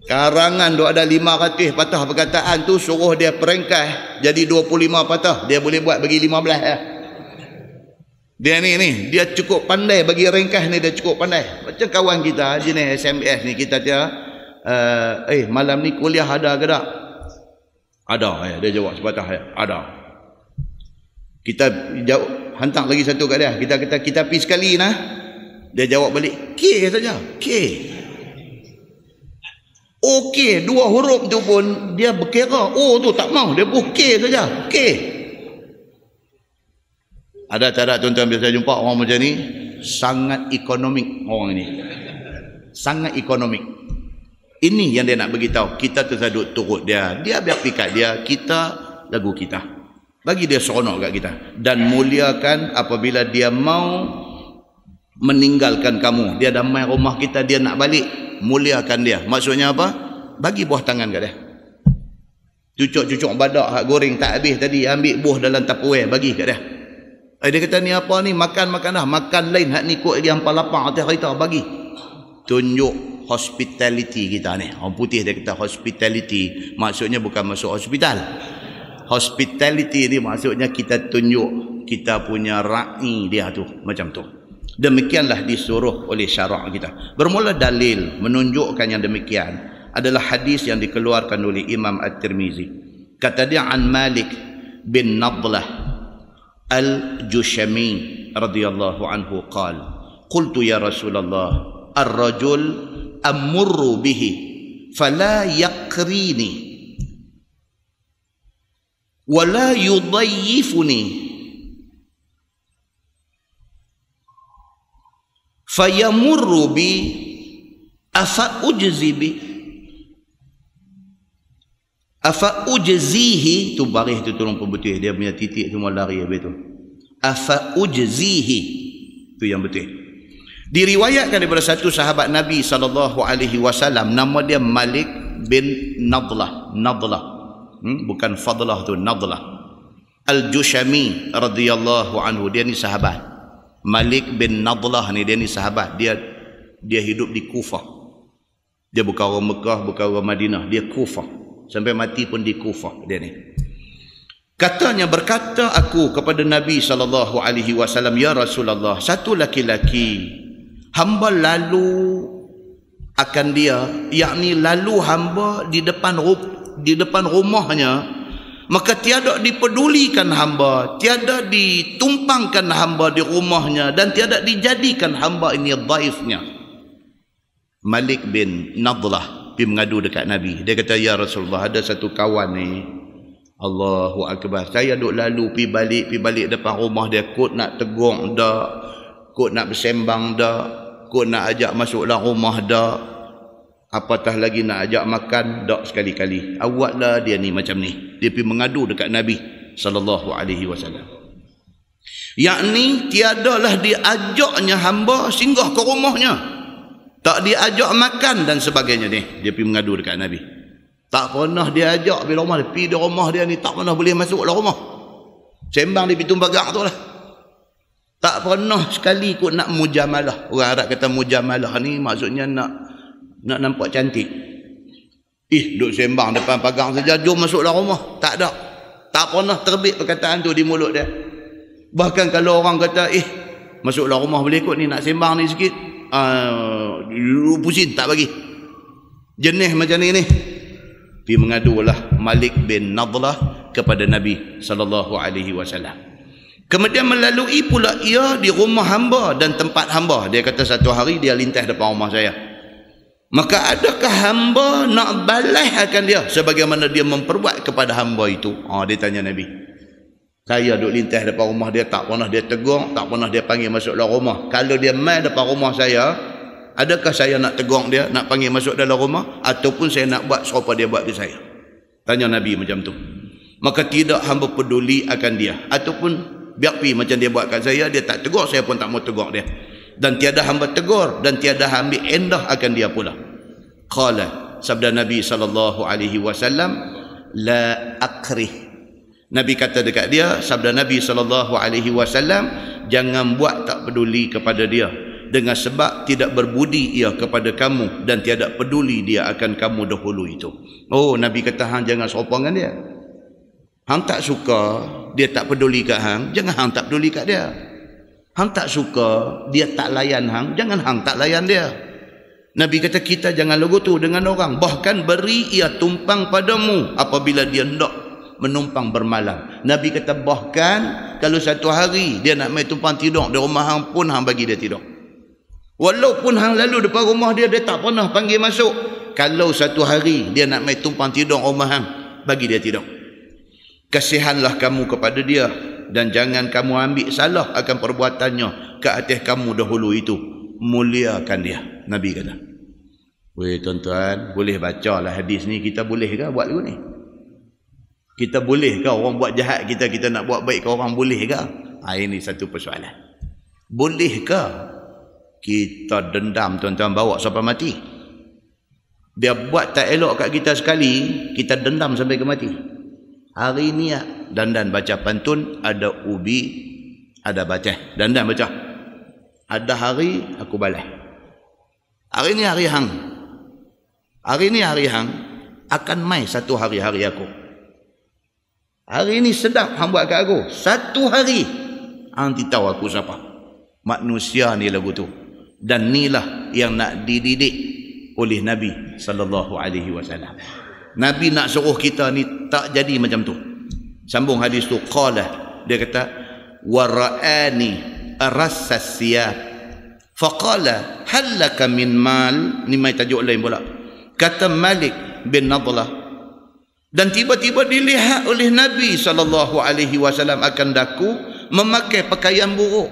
Karangan duk ada 500 patah perkataan tu, suruh dia perengkas jadi 25 patah. Dia boleh buat bagi 15 ya. Dia ni dia cukup pandai bagi ringkas ni, dia cukup pandai. Macam kawan kita jenis SMS ni, kita dia malam ni kuliah ada ke tak? Ada. Dia jawab sepatah ada. Kita jawab, hantar lagi satu kat dia. Kita kata kita pergi sekali nah. Dia jawab balik K saja. K. Okey, 2 huruf tu pun dia berkira. O tu tak mau, dia buh K saja. K. Ada tak ada tuan-tuan biasa jumpa orang macam ni? Sangat ekonomik orang ini. Sangat ekonomik. Ini yang dia nak beritahu. Kita tersadut turut dia. Dia biar pikat dia, kita lagu kita. Bagi dia seronok kat kita. Dan muliakan apabila dia mau meninggalkan kamu. Dia dah main rumah kita, dia nak balik. Muliakan dia. Maksudnya apa? Bagi buah tangan kat dia. Cucuk-cucuk badak hak goreng tak habis tadi, ambil buah dalam tupperware bagi kat dia. Dia kata ni apa ni? Makan dah. Makan lain hak ni kot lagi hampa lapang atas kereta bagi. Tunjuk hospitality kita ni. Orang putih dia kata hospitality. Maksudnya bukan masuk hospital. Hospitality ni maksudnya kita tunjuk kita punya ra'i dia tu. Macam tu. Demikianlah disuruh oleh syarak kita. Bermula dalil menunjukkan yang demikian adalah hadis yang dikeluarkan oleh Imam At-Tirmizi. Kata dia an Malik bin Nadlah Al-Jushami radhiyallahu anhu qala qultu ya Rasulullah ar-rajul amurru bihi fala yaqrini wala yudayyifuni fayamurru bi afa ujzihi tu baris tu tolong pembetih dia punya titik semua lari habis tu. Afa ujzihi tu yang betul. Diriwayatkan daripada satu sahabat Nabi SAW, nama dia Malik bin Nadlah. Bukan Fadlah tu, Nadlah. Al-Jushami radhiyallahu anhu, dia ni sahabat. Malik bin Nadlah ni dia ni sahabat. Dia hidup di Kufah. Dia bukan orang Mekah, bukan orang Madinah, dia Kufah. Sampai mati pun di Kufah dia ni. Katanya berkata aku kepada Nabi SAW, ya Rasulullah, satu laki-laki hamba lalu akan dia, yakni lalu hamba di depan rumahnya, maka tiada dipedulikan hamba, tiada ditumpangkan hamba di rumahnya, dan tiada dijadikan hamba ini dhaifnya. Malik bin Nadlah pergi mengadu dekat Nabi. Dia kata, ya Rasulullah, ada satu kawan ni, Allahu Akbar, saya duk lalu pi balik depan rumah dia, kot nak tegur dak, kot nak bersembang dak, kot nak ajak masuk dalam rumah dak, apatah lagi nak ajak makan dak sekali-kali. Awaklah dia ni macam ni. Dia pergi mengadu dekat Nabi SAW. Yakni tiadalah diajaknya hamba singgah ke rumahnya, tak diajak makan dan sebagainya ni. Dia pergi mengadu dekat Nabi. Tak pernah diajak pergi rumah dia. Pergi di rumah dia ni tak pernah boleh masuk dalam rumah. Sembang di pintu pagar tu lah. Tak pernah sekali kot nak mujamalah. Orang Arab kata mujamalah ni maksudnya nak nampak cantik. Duk sembang depan pagar saja, jom masuk dalam rumah. Tak ada. Tak pernah terbit perkataan tu di mulut dia. Bahkan kalau orang kata, masuk dalam rumah boleh kot ni, nak sembang ni sikit, pusing tak bagi. Jenis macam ni. Pergi mengadulah Malik bin Nadlah kepada Nabi SAW. Kemudian melalui pula ia di rumah hamba dan tempat hamba. Dia kata satu hari dia lintas depan rumah saya. Maka adakah hamba nak balas akan dia sebagaimana dia memperbuat kepada hamba itu? Dia tanya Nabi. Saya duduk lintas depan rumah dia, tak pernah dia tegur, tak pernah dia panggil masuk dalam rumah. Kalau dia main depan rumah saya, adakah saya nak tegur dia, nak panggil masuk dalam rumah, ataupun saya nak buat serupa dia buat ke saya? Tanya Nabi macam tu. Maka tidak hamba peduli akan dia, ataupun biar pergi macam dia buat kat saya, dia tak tegur, saya pun tak mau tegur dia. Dan tiada hamba tegur, dan tiada ambil endah akan dia pula. Qala, sabda Nabi SAW, la akrih. Nabi kata dekat dia, sabda Nabi SAW, jangan buat tak peduli kepada dia, dengan sebab tidak berbudi ia kepada kamu, dan tiada peduli dia akan kamu dahulu itu. Nabi kata, hang jangan serupa dengan dia. Hang tak suka dia tak peduli kat hang, jangan hang tak peduli kat dia. Hang tak suka dia tak layan hang, jangan hang tak layan dia. Nabi kata, kita jangan lagu tu dengan orang, bahkan beri ia tumpang padamu apabila dia hendak menumpang bermalam. Nabi kata, bahkan kalau satu hari dia nak main tumpang tidur di rumah hang pun, hang bagi dia tidur. Walaupun hang lalu depan rumah dia, dia tak pernah panggil masuk. Kalau satu hari dia nak main tumpang tidur rumah hang, bagi dia tidur. Kasihanlah kamu kepada dia, dan jangan kamu ambil salah akan perbuatannya ke atas kamu dahulu itu. Muliakan dia, Nabi kata. Weh tuan-tuan, boleh baca lah hadis ni. Kita boleh ke buat lagu ni? Kita boleh ke orang buat jahat kita nak buat baik ke orang, boleh ke? Ini satu persoalan. Boleh ke kita dendam tuan-tuan bawa sampai mati? Dia buat tak elok kat kita sekali, kita dendam sampai ke mati. Hari ni dandan baca pantun, ada ubi, ada baca. Dandan baca. Ada hari aku balas. Hari ni hari hang. Hari ni hari hang akan mai satu hari-hari aku. Hari ni sedap hang buat kat aku. Satu hari hang tahu aku siapa. Manusia ni lagu tu. Dan inilah yang nak dididik oleh Nabi sallallahu alaihi wasallam. Nabi nak suruh kita ni tak jadi macam tu. Sambung hadis tu, qala, dia kata wara'ani arassas siyab faqala halaka min mal. Ni mai tajuk lain pula. Kata Malik bin Nadlah, dan tiba-tiba dilihat oleh Nabi SAW akan daku memakai pakaian buruk.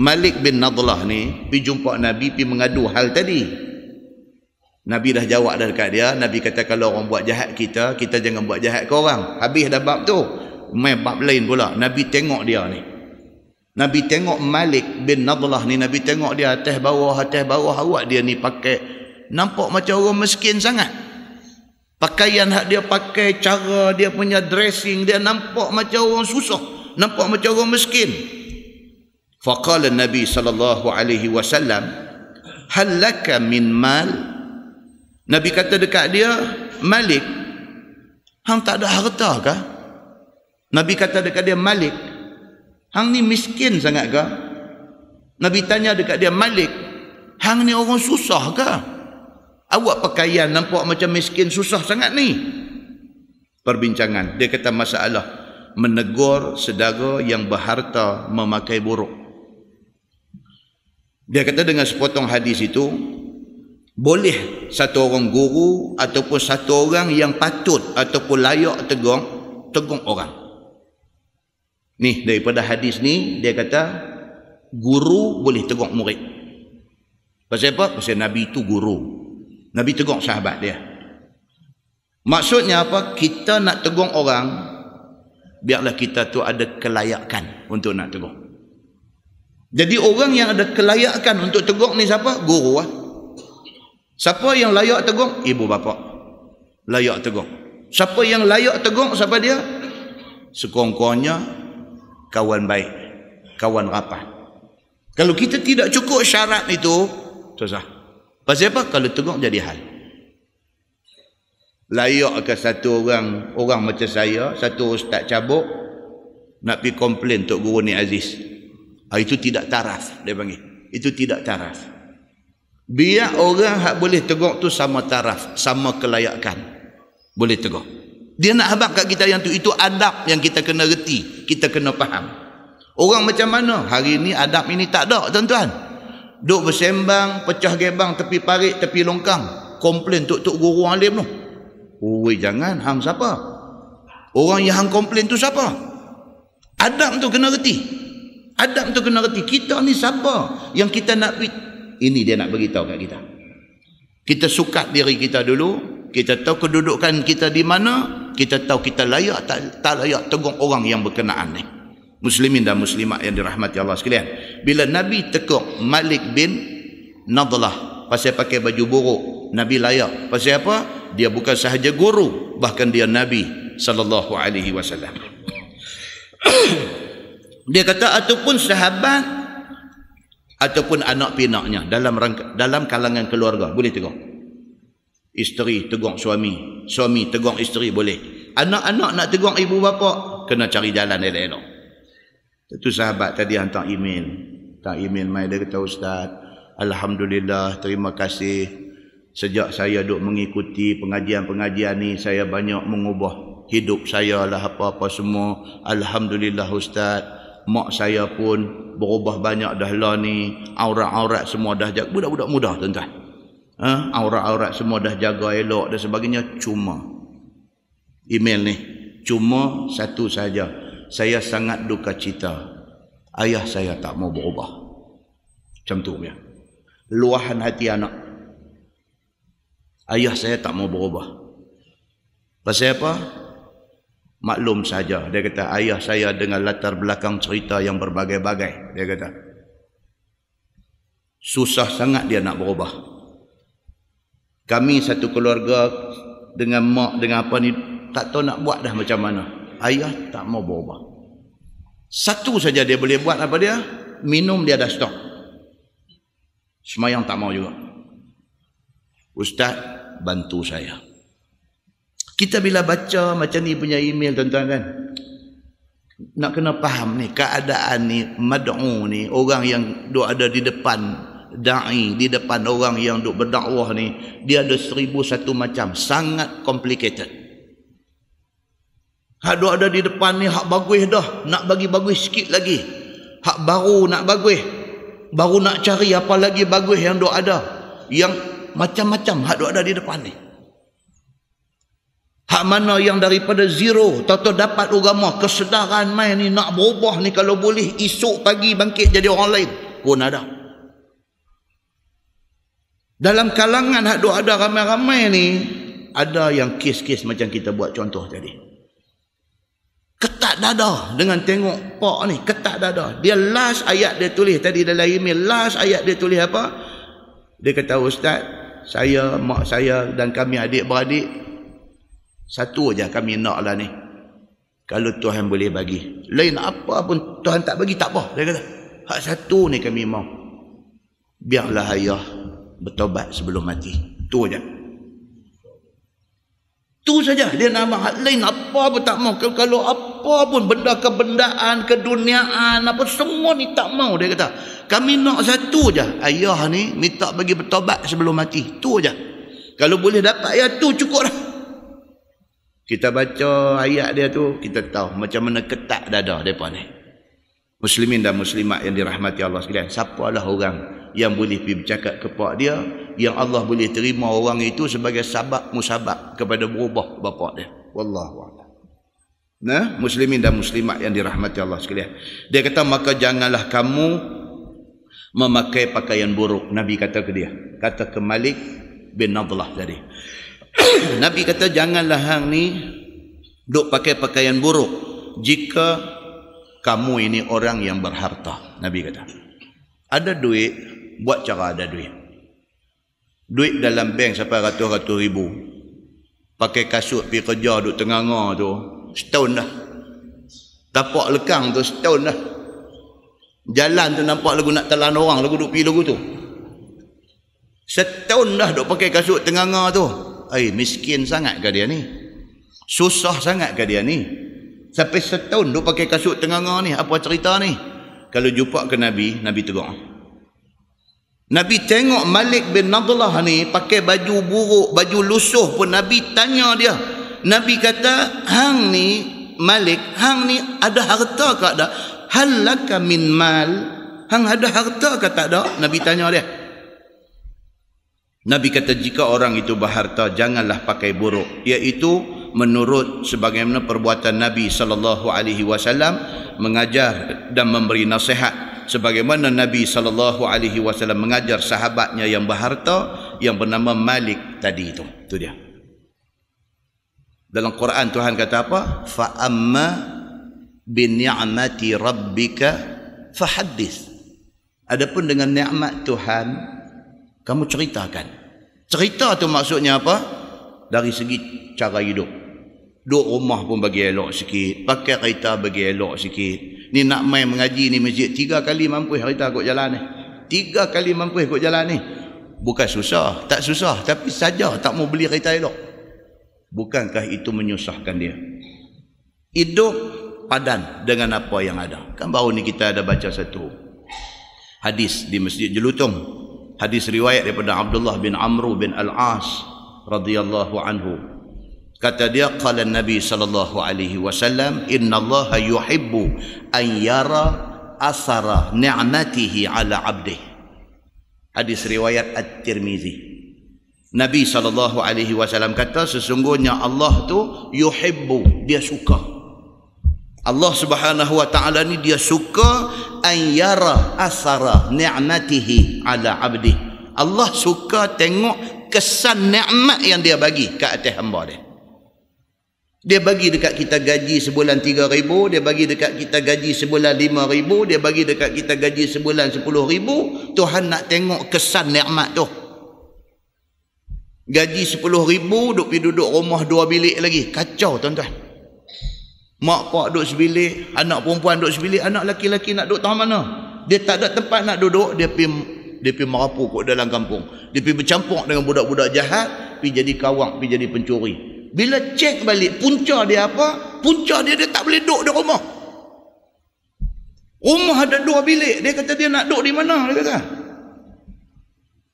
Malik bin Nadlah ni pergi jumpa Nabi, pergi mengadu hal tadi. Nabi dah jawab dah dekat dia. Nabi kata kalau orang buat jahat kita jangan buat jahat ke orang. Habis dah bab tu, main bab lain pula. Nabi tengok dia ni. Nabi tengok Malik bin Nadlah ni. Nabi tengok dia atas bawah awak dia ni pakai, nampak macam orang miskin sangat. Pakaian hak dia pakai, cara dia punya dressing, dia nampak macam orang susah, nampak macam orang miskin. Faqala Nabi sallallahu alaihi wasallam, hal laka min mal? Nabi kata dekat dia, Malik, hang tak ada harta ke? Nabi kata dekat dia, Malik, hang ni miskin sangat ke? Nabi tanya dekat dia, Malik, hang ni orang susah ke? Awak pakaian nampak macam miskin susah sangat ni. Perbincangan. Dia kata masalah menegur saudara yang berharta memakai buruk. Dia kata dengan sepotong hadis itu, boleh satu orang guru ataupun satu orang yang patut ataupun layak tegur orang. Ni daripada hadis ni, dia kata guru boleh tegur murid. Pasal apa? Pasal Nabi itu guru. Nabi tegur sahabat dia. Maksudnya apa? Kita nak tegur orang, biarlah kita tu ada kelayakan untuk nak tegur. Jadi orang yang ada kelayakan untuk tegur ni siapa? Guru lah. Siapa yang layak tegur? Ibu bapa. Layak tegur. Siapa yang layak tegur? Siapa dia? Sekurang-kurangnya kawan baik, kawan rapat. Kalau kita tidak cukup syarat itu, susah. Pasal apa? Kalau tegur jadi hal. Layak ke satu orang macam saya, satu ustaz cabuk, nak pergi komplain Tok Guru ni Aziz. Itu tidak taraf, dia panggil. Itu tidak taraf. Biar orang hak boleh tegur tu sama taraf, sama kelayakan. Boleh tegur. Dia nak habaq kat kita yang tu, itu adab yang kita kena reti, kita kena faham. Orang macam mana? Hari ni adab ini tak ada, tuan-tuan. Duk bersembang, pecah gebang tepi parit, tepi longkang, komplain Tok Guru alim tu. Oi, jangan. Hang siapa? Orang yang hang komplain tu siapa? Adab tu kena reti. Adab tu kena reti. Kita ni siapa yang kita nak, ini dia nak beritahu kat kita. Kita sukat diri kita dulu, kita tahu kedudukan kita di mana, kita tahu kita layak tak layak tegur orang yang berkenaan ni. Muslimin dan muslimat yang dirahmati Allah sekalian. Bila Nabi tegur Malik bin Nadlah pasal pakai baju buruk, Nabi layak. Pasal apa? Dia bukan sahaja guru, bahkan dia Nabi sallallahu alaihi wasallam. Dia kata ataupun sahabat ataupun anak pinaknya dalam kalangan keluarga boleh tegur. Isteri tegur suami, suami tegur isteri boleh. Anak-anak nak tegur ibu bapa, kena cari jalan elok-elok. Itu sahabat tadi hantar email mai, dia kata, Ustaz, alhamdulillah, terima kasih. Sejak saya duk mengikuti pengajian-pengajian ni, saya banyak mengubah hidup saya lah, apa-apa semua. Alhamdulillah Ustaz, mak saya pun berubah banyak dah lah ni. Aurat-aurat semua dah jaga. Budak-budak muda tuan-tuan. Aurat-aurat semua dah jaga elok dan sebagainya. Cuma email ni, cuma satu saja. Saya sangat duka cita, ayah saya tak mau berubah. Macam tu ya. Luahan hati anak. Ayah saya tak mau berubah. Pasal apa? Maklum saja. Dia kata, ayah saya dengan latar belakang cerita yang berbagai-bagai. Dia kata, susah sangat dia nak berubah. Kami satu keluarga dengan mak, dengan apa ni, tak tahu nak buat dah macam mana. Ayah tak mau berubah. Satu saja dia boleh buat, apa dia? Minum dia dah stop. Semayang tak mau juga. Ustaz, bantu saya. Kita bila baca macam ni punya email, tuan-tuan kan, nak kena faham ni, keadaan ni, mad'u ni, orang yang duk ada di depan da'i, di depan orang yang duk berdakwah ni, dia ada 1001 macam, sangat complicated. Hak duk ada di depan ni, hak bagus dah, nak bagi bagus sikit lagi. Hak baru nak bagus, baru nak cari apa lagi bagus yang duk ada. Yang macam-macam hak duk ada di depan ni. Hak mana yang daripada zero, tahu-tahu dapat agama, kesedaran main ni, nak berubah ni, kalau boleh esok pagi bangkit jadi orang lain pun ada. Dalam kalangan hak duk ada ramai-ramai ni, ada yang kes-kes macam kita buat contoh tadi. Ketat dada dengan tengok pak ni, ketat dada. Dia last ayat dia tulis tadi dalam email, last ayat dia tulis apa? Dia kata, Ustaz, saya, mak saya dan kami adik-beradik, satu aja kami nak lah ni. Kalau Tuhan boleh bagi. Lain apa pun Tuhan tak bagi, tak apa. Dia kata, hak satu ni kami mau. Biarlah ayah bertobat sebelum mati. Tu aja. Tu saja. Dia nama hak lain apa pun tak mau. Kalau apa pun benda kebendaan, keduniaan, apa semua ni tak mau. Dia kata, kami nak satu aja. Ayah ni minta bagi bertobat sebelum mati. Tu aja. Kalau boleh dapat ayat tu cukup lah. Kita baca ayat dia tu, kita tahu macam mana ketat dada mereka ni. Muslimin dan muslimat yang dirahmati Allah sekalian, siapalah orang yang boleh pergi bercakap kepada dia, yang Allah boleh terima orang itu sebagai sabab musabab kepada berubah bapa dia. Wallahu a'lam. Nah, muslimin dan muslimat yang dirahmati Allah sekalian. Dia kata, maka janganlah kamu memakai pakaian buruk. Nabi kata ke dia, kata ke Malik bin Nadlah tadi. Nabi kata, janganlah hang ni duk pakai pakaian buruk jika kamu ini orang yang berharta. Nabi kata, ada duit, buat cara ada duit. Duit dalam bank sampai ratus-ratus ribu. Pakai kasut pergi kerja duk tengah-tengah tu, setahun dah. Tapak lekang tu setahun dah. Jalan tu nampak lagu nak telan orang, lagu duk pergi lagu tu. Setahun dah duk pakai kasut tengah-tengah tu. Miskin sangat ke dia ni? Susah sangat ke dia ni? Sampai setahun duk pakai kasut tengah-tengah ni. Apa cerita ni? Kalau jumpa ke Nabi, Nabi tegur. Nabi tengok Malik bin Nadlah ni pakai baju buruk, baju lusuh pun Nabi tanya dia. Nabi kata, hang ni Malik, hang ni ada harta ke tak ada? Hal laka min mal? Hang ada harta ke tak ada? Nabi tanya dia. Nabi kata, jika orang itu berharta, janganlah pakai buruk, iaitu menurut sebagaimana perbuatan Nabi SAW mengajar dan memberi nasihat, sebagaimana Nabi SAW mengajar sahabatnya yang berharta yang bernama Malik tadi itu. Itu dia. Dalam Quran Tuhan kata apa? Fa amma bi ni'mati rabbika fahaddits. Adapun dengan nikmat Tuhan, kamu ceritakan. Cerita tu maksudnya apa? Dari segi cara hidup. Duduk rumah pun bagi elok sikit, pakai kereta bagi elok sikit. Ni nak main mengaji ni masjid 3 kali mampu kereta ikut jalan ni. 3 kali mampu ikut jalan ni. Bukan susah, tak susah, tapi saja tak mau beli kereta elok. Bukankah itu menyusahkan dia? Hidup padan dengan apa yang ada. Kan baru ni kita ada baca satu hadis di Masjid Jelutung. Hadis riwayat daripada Abdullah bin Amr bin Al-As radhiyallahu anhu. Kata dia, qala Nabi sallallahu alaihi wasallam, innallaha yuhibbu an yara asara ni'matihi ala 'abdihi. Hadis riwayat At-Tirmizi. Nabi sallallahu alaihi wasallam kata, sesungguhnya Allah tu yuhibbu, dia suka. Allah Subhanahu wa taala ni dia suka an yara asara ni'matihi ala 'abdi. Allah suka tengok kesan nikmat yang dia bagi ke atas hamba dia. Dia bagi dekat kita gaji sebulan 3,000, dia bagi dekat kita gaji sebulan 5,000, dia bagi dekat kita gaji sebulan 10,000. Tuhan nak tengok kesan nikmat tu. Gaji 10,000, duduk rumah 2 bilik lagi. Kacau tuan-tuan. Mak pak duduk sebilik, anak perempuan duduk sebilik, anak laki-laki nak duduk tahu mana? Dia tak ada tempat nak duduk, dia pergi merapu kat dalam kampung. Dia pergi bercampur dengan budak-budak jahat, pergi jadi kawang, pergi jadi pencuri. Bila cek balik punca dia apa? Punca dia tak boleh duduk di rumah. Rumah ada 2 bilik. Dia kata dia nak duduk di mana? Dia kata.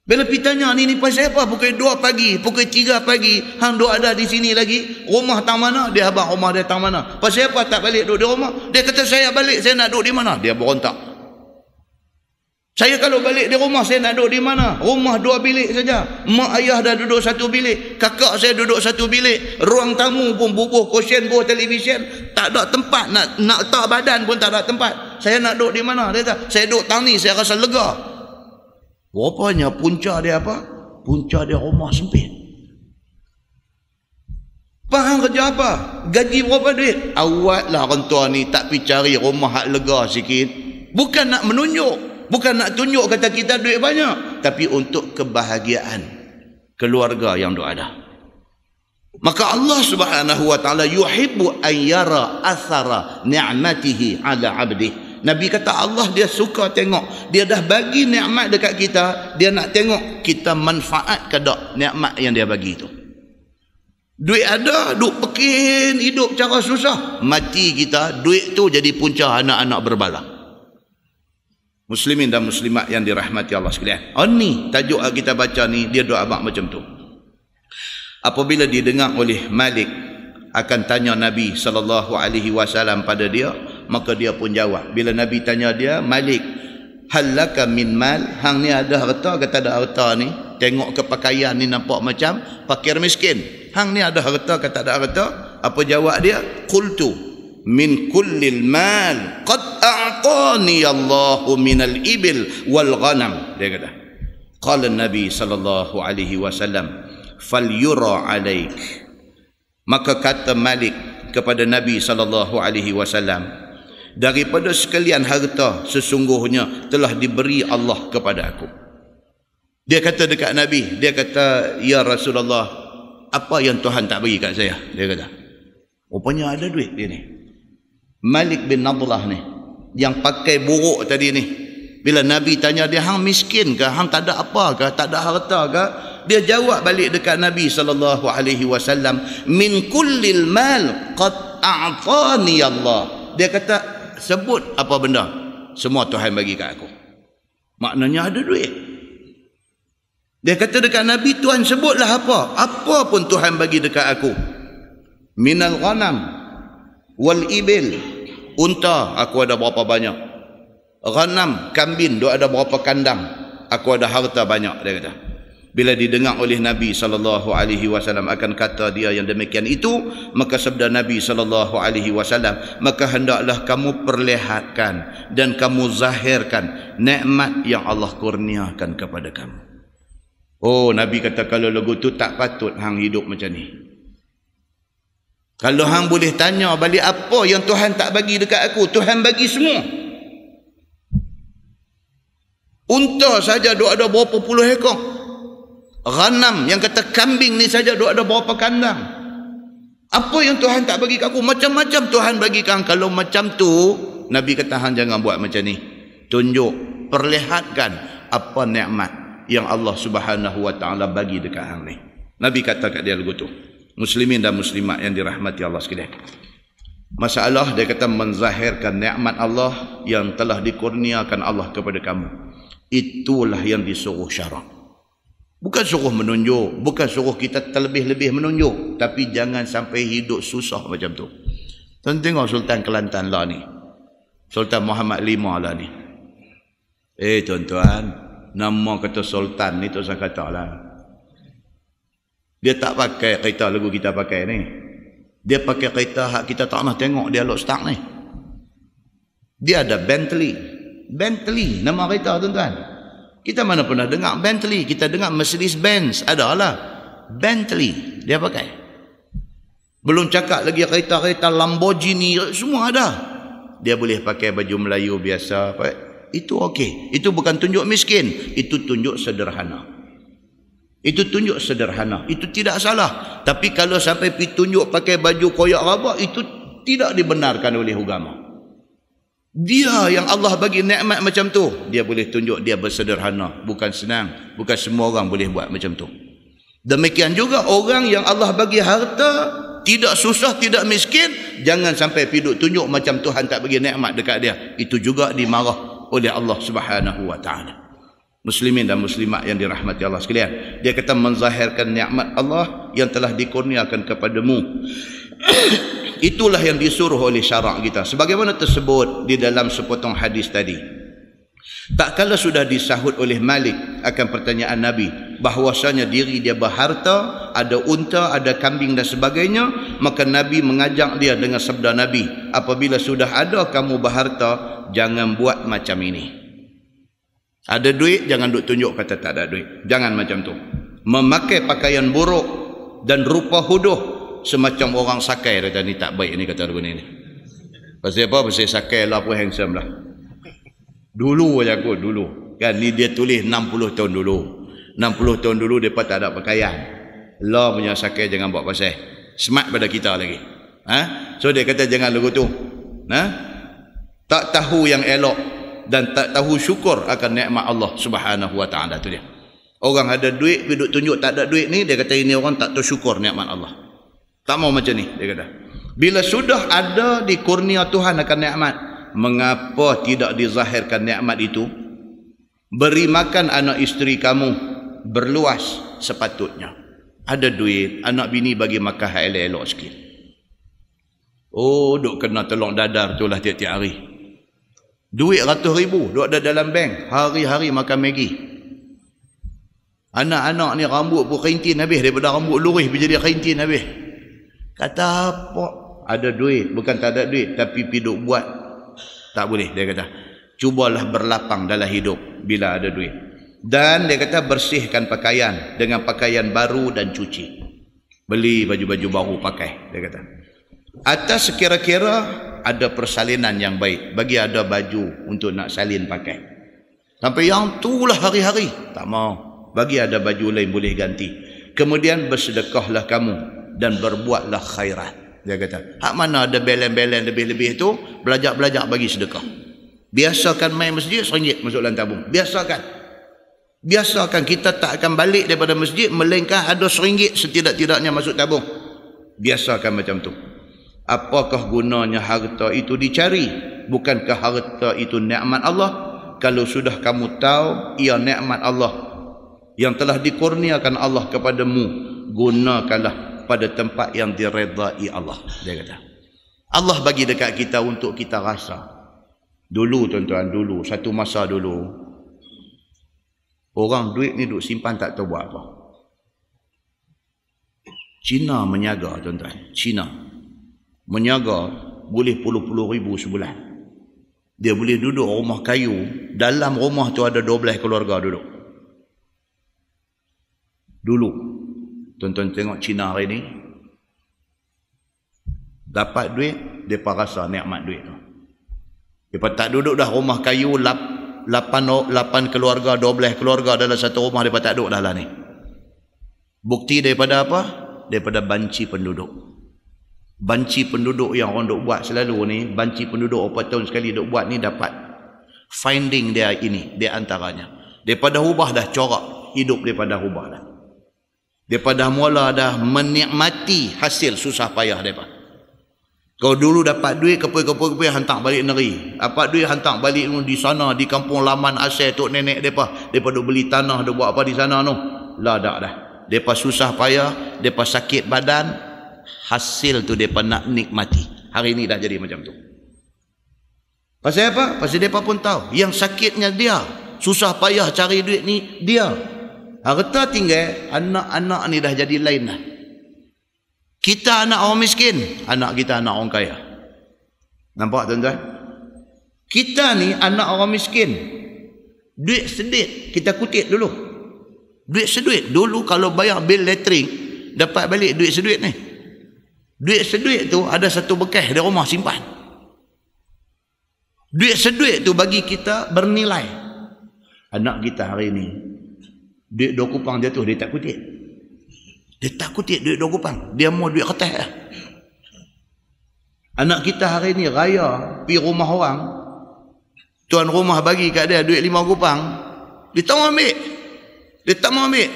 Bila pergi tanya ni pasal apa? Pukul 2 pagi, pukul 3 pagi, hang duduk ada di sini lagi. Rumah tang mana? Dia abang rumah dia tang mana? Pasal apa tak balik duduk di rumah? Dia kata saya balik, saya nak duduk di mana? Dia berontak. Saya kalau balik di rumah, saya nak duduk di mana? Rumah 2 bilik saja. Mak ayah dah duduk 1 bilik. Kakak saya duduk 1 bilik. Ruang tamu pun bubuh kosen, bubuh televisyen. Tak ada tempat. Nak letak badan pun tak ada tempat. Saya nak duduk di mana? Dia kata, saya duduk tang ni, saya rasa lega. Rupanya punca dia apa? Punca dia rumah sempit. Faham kerja apa? Gaji berapa duit? Awatlah orang tua ni tak pergi cari rumah hak lega sikit. Bukan nak menunjuk. Bukan nak tunjuk kata kita duit banyak, tapi untuk kebahagiaan keluarga yang ada. Maka Allah Subhanahu wa taala yuhibbu an yara athara ni'matihi ala 'abdihi. Nabi kata Allah dia suka tengok, dia dah bagi nikmat dekat kita, dia nak tengok kita manfaat ke tak nikmat yang dia bagi itu. Duit ada, duk pekin hidup cara susah, mati kita, duit tu jadi punca anak-anak berbala. Muslimin dan muslimat yang dirahmati Allah sekalian. Ni tajuk kita baca ni, dia doa abang macam tu. Apabila didengar oleh Malik akan tanya Nabi SAW pada dia, maka dia pun jawab. Bila Nabi tanya dia, Malik, halaka min mal, hang ni ada harta ke tak ada harta ni? Tengok ke pakaian ni nampak macam fakir miskin. Hang ni ada harta ke tak ada harta? Apa jawab dia? Qultu min kullil mal qad a'tani Allahu minal ibil wal ghanam. Dia kata, qala Nabi sallallahu alaihi wasallam falyura alaik. Maka kata Malik kepada Nabi sallallahu alaihi wasallam, daripada sekalian harta sesungguhnya telah diberi Allah kepada aku. Dia kata dekat Nabi, dia kata, ya Rasulullah, apa yang Tuhan tak bagi kat saya? Dia kata, rupanya ada duit dia ni. Malik bin Nadlah ni, yang pakai buruk tadi ni, bila Nabi tanya dia, hang miskin ke? Hang tak ada apa ke? Tak ada harta ke? Dia jawab balik dekat Nabi SAW, min kullil mal qad a'tani Allah. Dia kata, sebut apa benda, semua Tuhan bagi kat aku. Maknanya ada duit. Dia kata dekat Nabi, Tuhan sebutlah apa? Apa pun Tuhan bagi dekat aku. Minal ghanam wal ibil, unta aku ada berapa banyak. Ghanam, kambing, duk ada berapa kandang, aku ada harta banyak. Dia kata, bila didengar oleh Nabi SAW akan kata dia yang demikian itu, maka sabda Nabi SAW, maka hendaklah kamu perlihatkan dan kamu zahirkan nikmat yang Allah kurniakan kepada kamu. Oh, Nabi kata kalau lagu tu tak patut hang hidup macam ni. Kalau hang boleh tanya balik apa yang Tuhan tak bagi dekat aku, Tuhan bagi semua. Unta saja duk ada berapa puluh ekor. Ghanam, yang kata kambing ni saja duk ada berapa kandang. Apa yang Tuhan tak bagi kat aku? Macam-macam Tuhan bagi kat hang. Kalau macam tu, Nabi kata hang jangan buat macam ni. Tunjuk, perlihatkan apa nikmat yang Allah Subhanahu wa taala bagi dekat hang ni. Nabi kata kat dia lagu tu. Muslimin dan muslimat yang dirahmati Allah sekalian. Masalah dia kata menzahirkan nikmat Allah yang telah dikurniakan Allah kepada kamu. Itulah yang disuruh syarak. Bukan suruh menunjuk, bukan suruh kita terlebih-lebih menunjuk, tapi jangan sampai hidup susah macam tu. Tuan tengok Sultan Kelantan lah ni, Sultan Muhammad V lah ni. Tuan-tuan, nama kata Sultan ni tu saya kata lah, dia tak pakai kereta lagu kita pakai ni. Dia pakai kereta hak kita tak pernah tengok dia lock start ni. Dia ada Bentley, nama kereta tuan-tuan. Kita mana pernah dengar Bentley, kita dengar Mercedes-Benz, adalah Bentley dia pakai. Belum cakap lagi kereta-kereta Lamborghini, semua ada. Dia boleh pakai baju Melayu biasa, itu okey. Itu bukan tunjuk miskin, itu tunjuk sederhana. Itu tunjuk sederhana, itu tidak salah. Tapi kalau sampai pergi tunjuk pakai baju koyak rabak, itu tidak dibenarkan oleh agama. Dia yang Allah bagi nikmat macam tu, dia boleh tunjuk dia bersederhana. Bukan senang, bukan semua orang boleh buat macam tu. Demikian juga orang yang Allah bagi harta, tidak susah, tidak miskin, jangan sampai pergi tunjuk macam Tuhan tak bagi nikmat dekat dia. Itu juga dimarah oleh Allah Subhanahu wa taala. Muslimin dan muslimat yang dirahmati Allah sekalian, dia kata menzahirkan nikmat Allah yang telah dikurniakan kepadamu. Itulah yang disuruh oleh syarak kita, sebagaimana tersebut di dalam sepotong hadis tadi. Tak kala sudah disahut oleh Malik akan pertanyaan Nabi bahwasanya diri dia berharta, ada unta, ada kambing dan sebagainya, maka Nabi mengajak dia dengan sabda Nabi, apabila sudah ada kamu berharta, jangan buat macam ini. Ada duit, jangan duk tunjuk kata tak ada duit. Jangan macam tu. Memakai pakaian buruk dan rupa huduh semacam orang sakai, kata ni tak baik ni, kata begini ni. Pasal apa? Pasal sakai lah pun handsome lah. Dulu aja aku, dulu. Kan ni dia tulis 60 tahun dulu. 60 tahun dulu depa tak ada pakaian. Allah punya sakai jangan buat pasal. Smart pada kita lagi. So dia kata jangan lagu tu. Tak tahu yang elok dan tak tahu syukur akan nikmat Allah Subhanahu wa taala tu dia. Orang ada duit, duduk tunjuk tak ada duit ni, dia kata ini orang tak tahu syukur nikmat Allah. Tak mau macam ni, dia kata. Bila sudah ada di kurnia Tuhan akan nikmat, mengapa tidak dizahirkan nikmat itu? Beri makan anak isteri kamu berluas sepatutnya. Ada duit, anak bini bagi makan elok-elok sikit. Oh, duk kena tolong dadar tu lah tiap-tiap hari. Duit ratus ribu, duk ada dalam bank, hari-hari makan Maggi. Anak-anak ni rambut pun kerintin habis, daripada rambut lurus jadi kerintin habis. Kata apa? Ada duit, bukan tak ada duit, tapi piduk buat tak boleh, dia kata. Cubalah berlapang dalam hidup bila ada duit. Dan dia kata bersihkan pakaian dengan pakaian baru dan cuci. Beli baju-baju baru pakai, dia kata. Atas sekira-kira ada persalinan yang baik, bagi ada baju untuk nak salin pakai. Sampai yang itulah hari-hari, tak mau. Bagi ada baju lain boleh ganti. Kemudian bersedekahlah kamu dan berbuatlah khairat. Dia kata, hak mana ada belen-belen lebih-lebih itu, belajak-belajak bagi sedekah. Biasakan main masjid RM1 masuk dalam tabung. Biasakan. Biasakan, kita tak akan balik daripada masjid melainkan ada RM1 setidak-tidaknya masuk tabung. Biasakan macam tu. Apakah gunanya harta itu dicari? Bukankah harta itu nikmat Allah? Kalau sudah kamu tahu ia nikmat Allah yang telah dikurniakan Allah kepadamu, gunakanlah pada tempat yang diredai Allah. Dia kata, Allah bagi dekat kita untuk kita rasa. Dulu tuan-tuan, dulu satu masa dulu, orang duit ni duk simpan tak tahu buat apa. Cina menyaga tuan-tuan, Cina menyaga boleh puluh-puluh ribu sebulan. Dia boleh duduk rumah kayu, dalam rumah tu ada 12 keluarga duduk. Dulu, tuan-tuan tengok Cina hari ni, dapat duit, mereka rasa nikmat duit tu. Mereka tak duduk dah rumah kayu, 8 keluarga, 12 keluarga dalam satu rumah, mereka tak duduk dah lah ni. Bukti daripada apa? Daripada banci penduduk. Banci penduduk yang orang duk buat selalu ni, banci penduduk 4 tahun sekali duk buat ni, dapat finding dia ini, dia antaranya. Daripada ubah dah corak, hidup daripada ubah dah. Daripada mula dah menikmati hasil susah payah mereka. Kau dulu dapat duit, kepui-kepui hantar balik negeri. Dapat duit hantar balik di sana, di kampung laman asal tok nenek mereka. Mereka duk beli tanah, duk buat apa di sana tu. Lah dah dah. Mereka susah payah, mereka sakit badan, hasil tu mereka nak nikmati. Hari ni dah jadi macam tu. Pasal apa? Pasal mereka pun tahu, yang sakitnya dia, susah payah cari duit ni dia. Harta tinggal, anak-anak ni dah jadi lain dah. Kita anak orang miskin, anak kita anak orang kaya. Nampak tuan-tuan? Kita ni anak orang miskin, Duit seduit kita kutip dulu. Duit seduit dulu, kalau bayar bil elektrik dapat balik duit seduit ni. Duit seduit tu ada satu bekas di rumah simpan. Duit seduit tu bagi kita bernilai. Anak kita hari ni duit 2 kupang jatuh, dia tak kutip. Dia tak kutip duit 2 kupang, dia mau duit kertas lah. Anak kita hari ni raya pergi rumah orang, tuan rumah bagi kat dia duit 5 kupang, dia tak mau ambil. Dia tak mau ambil.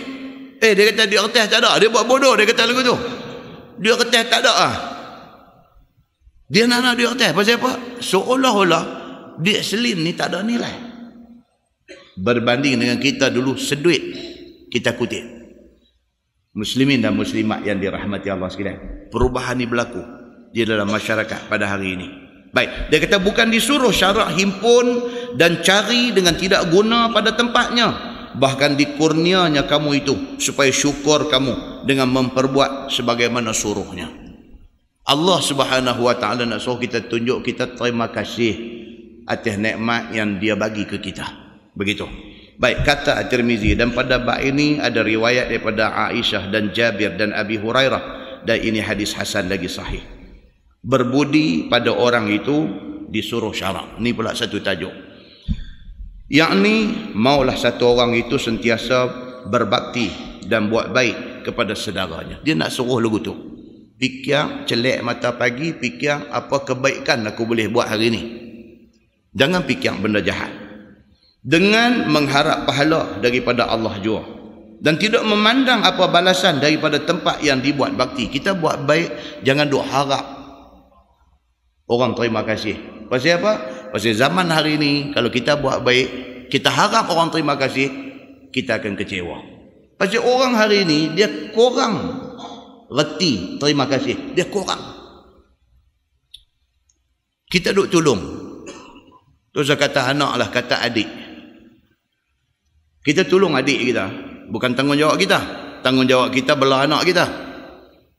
Dia kata duit kertas tak ada. Dia buat bodoh, dia kata lagu tu. Duit kertas tak ada lah. Dia nak duit kertas. Pasal apa? Seolah-olah duit selin ni tak ada nilai. Berbanding dengan kita dulu seduit kita kutip. Muslimin dan muslimat yang dirahmati Allah sekalian, perubahan ni berlaku di dalam masyarakat pada hari ini. Baik, dia kata bukan disuruh syarak himpun dan cari dengan tidak guna pada tempatnya, bahkan dikurnianya kamu itu supaya syukur kamu dengan memperbuat sebagaimana suruhnya. Allah Subhanahu wa taala nak suruh kita, tunjuk kita terima kasih atas nikmat yang dia bagi ke kita. Begitu. Baik, kata At-Tirmizi, dan pada bab ini ada riwayat daripada Aisyah dan Jabir dan Abi Hurairah, dan ini hadis hasan lagi sahih. Berbudi pada orang itu disuruh syarak. Ini pula satu tajuk. Yakni maulah satu orang itu sentiasa berbakti dan buat baik kepada saudaranya. Dia nak suruh lagu tu. Fikir celek mata pagi, fikir apa kebaikan aku boleh buat hari ni. Jangan fikir benda jahat. Dengan mengharap pahala daripada Allah jua, dan tidak memandang apa balasan daripada tempat yang dibuat bakti. Kita buat baik, jangan duk harap orang terima kasih. Pasal apa? Pasal zaman hari ni kalau kita buat baik, kita harap orang terima kasih, kita akan kecewa. Pasal orang hari ni dia kurang reti terima kasih, dia kurang. Kita duk tolong. Tu saya kata anak lah, kata adik. Kita tolong adik kita, bukan tanggungjawab kita. Tanggungjawab kita belah anak kita.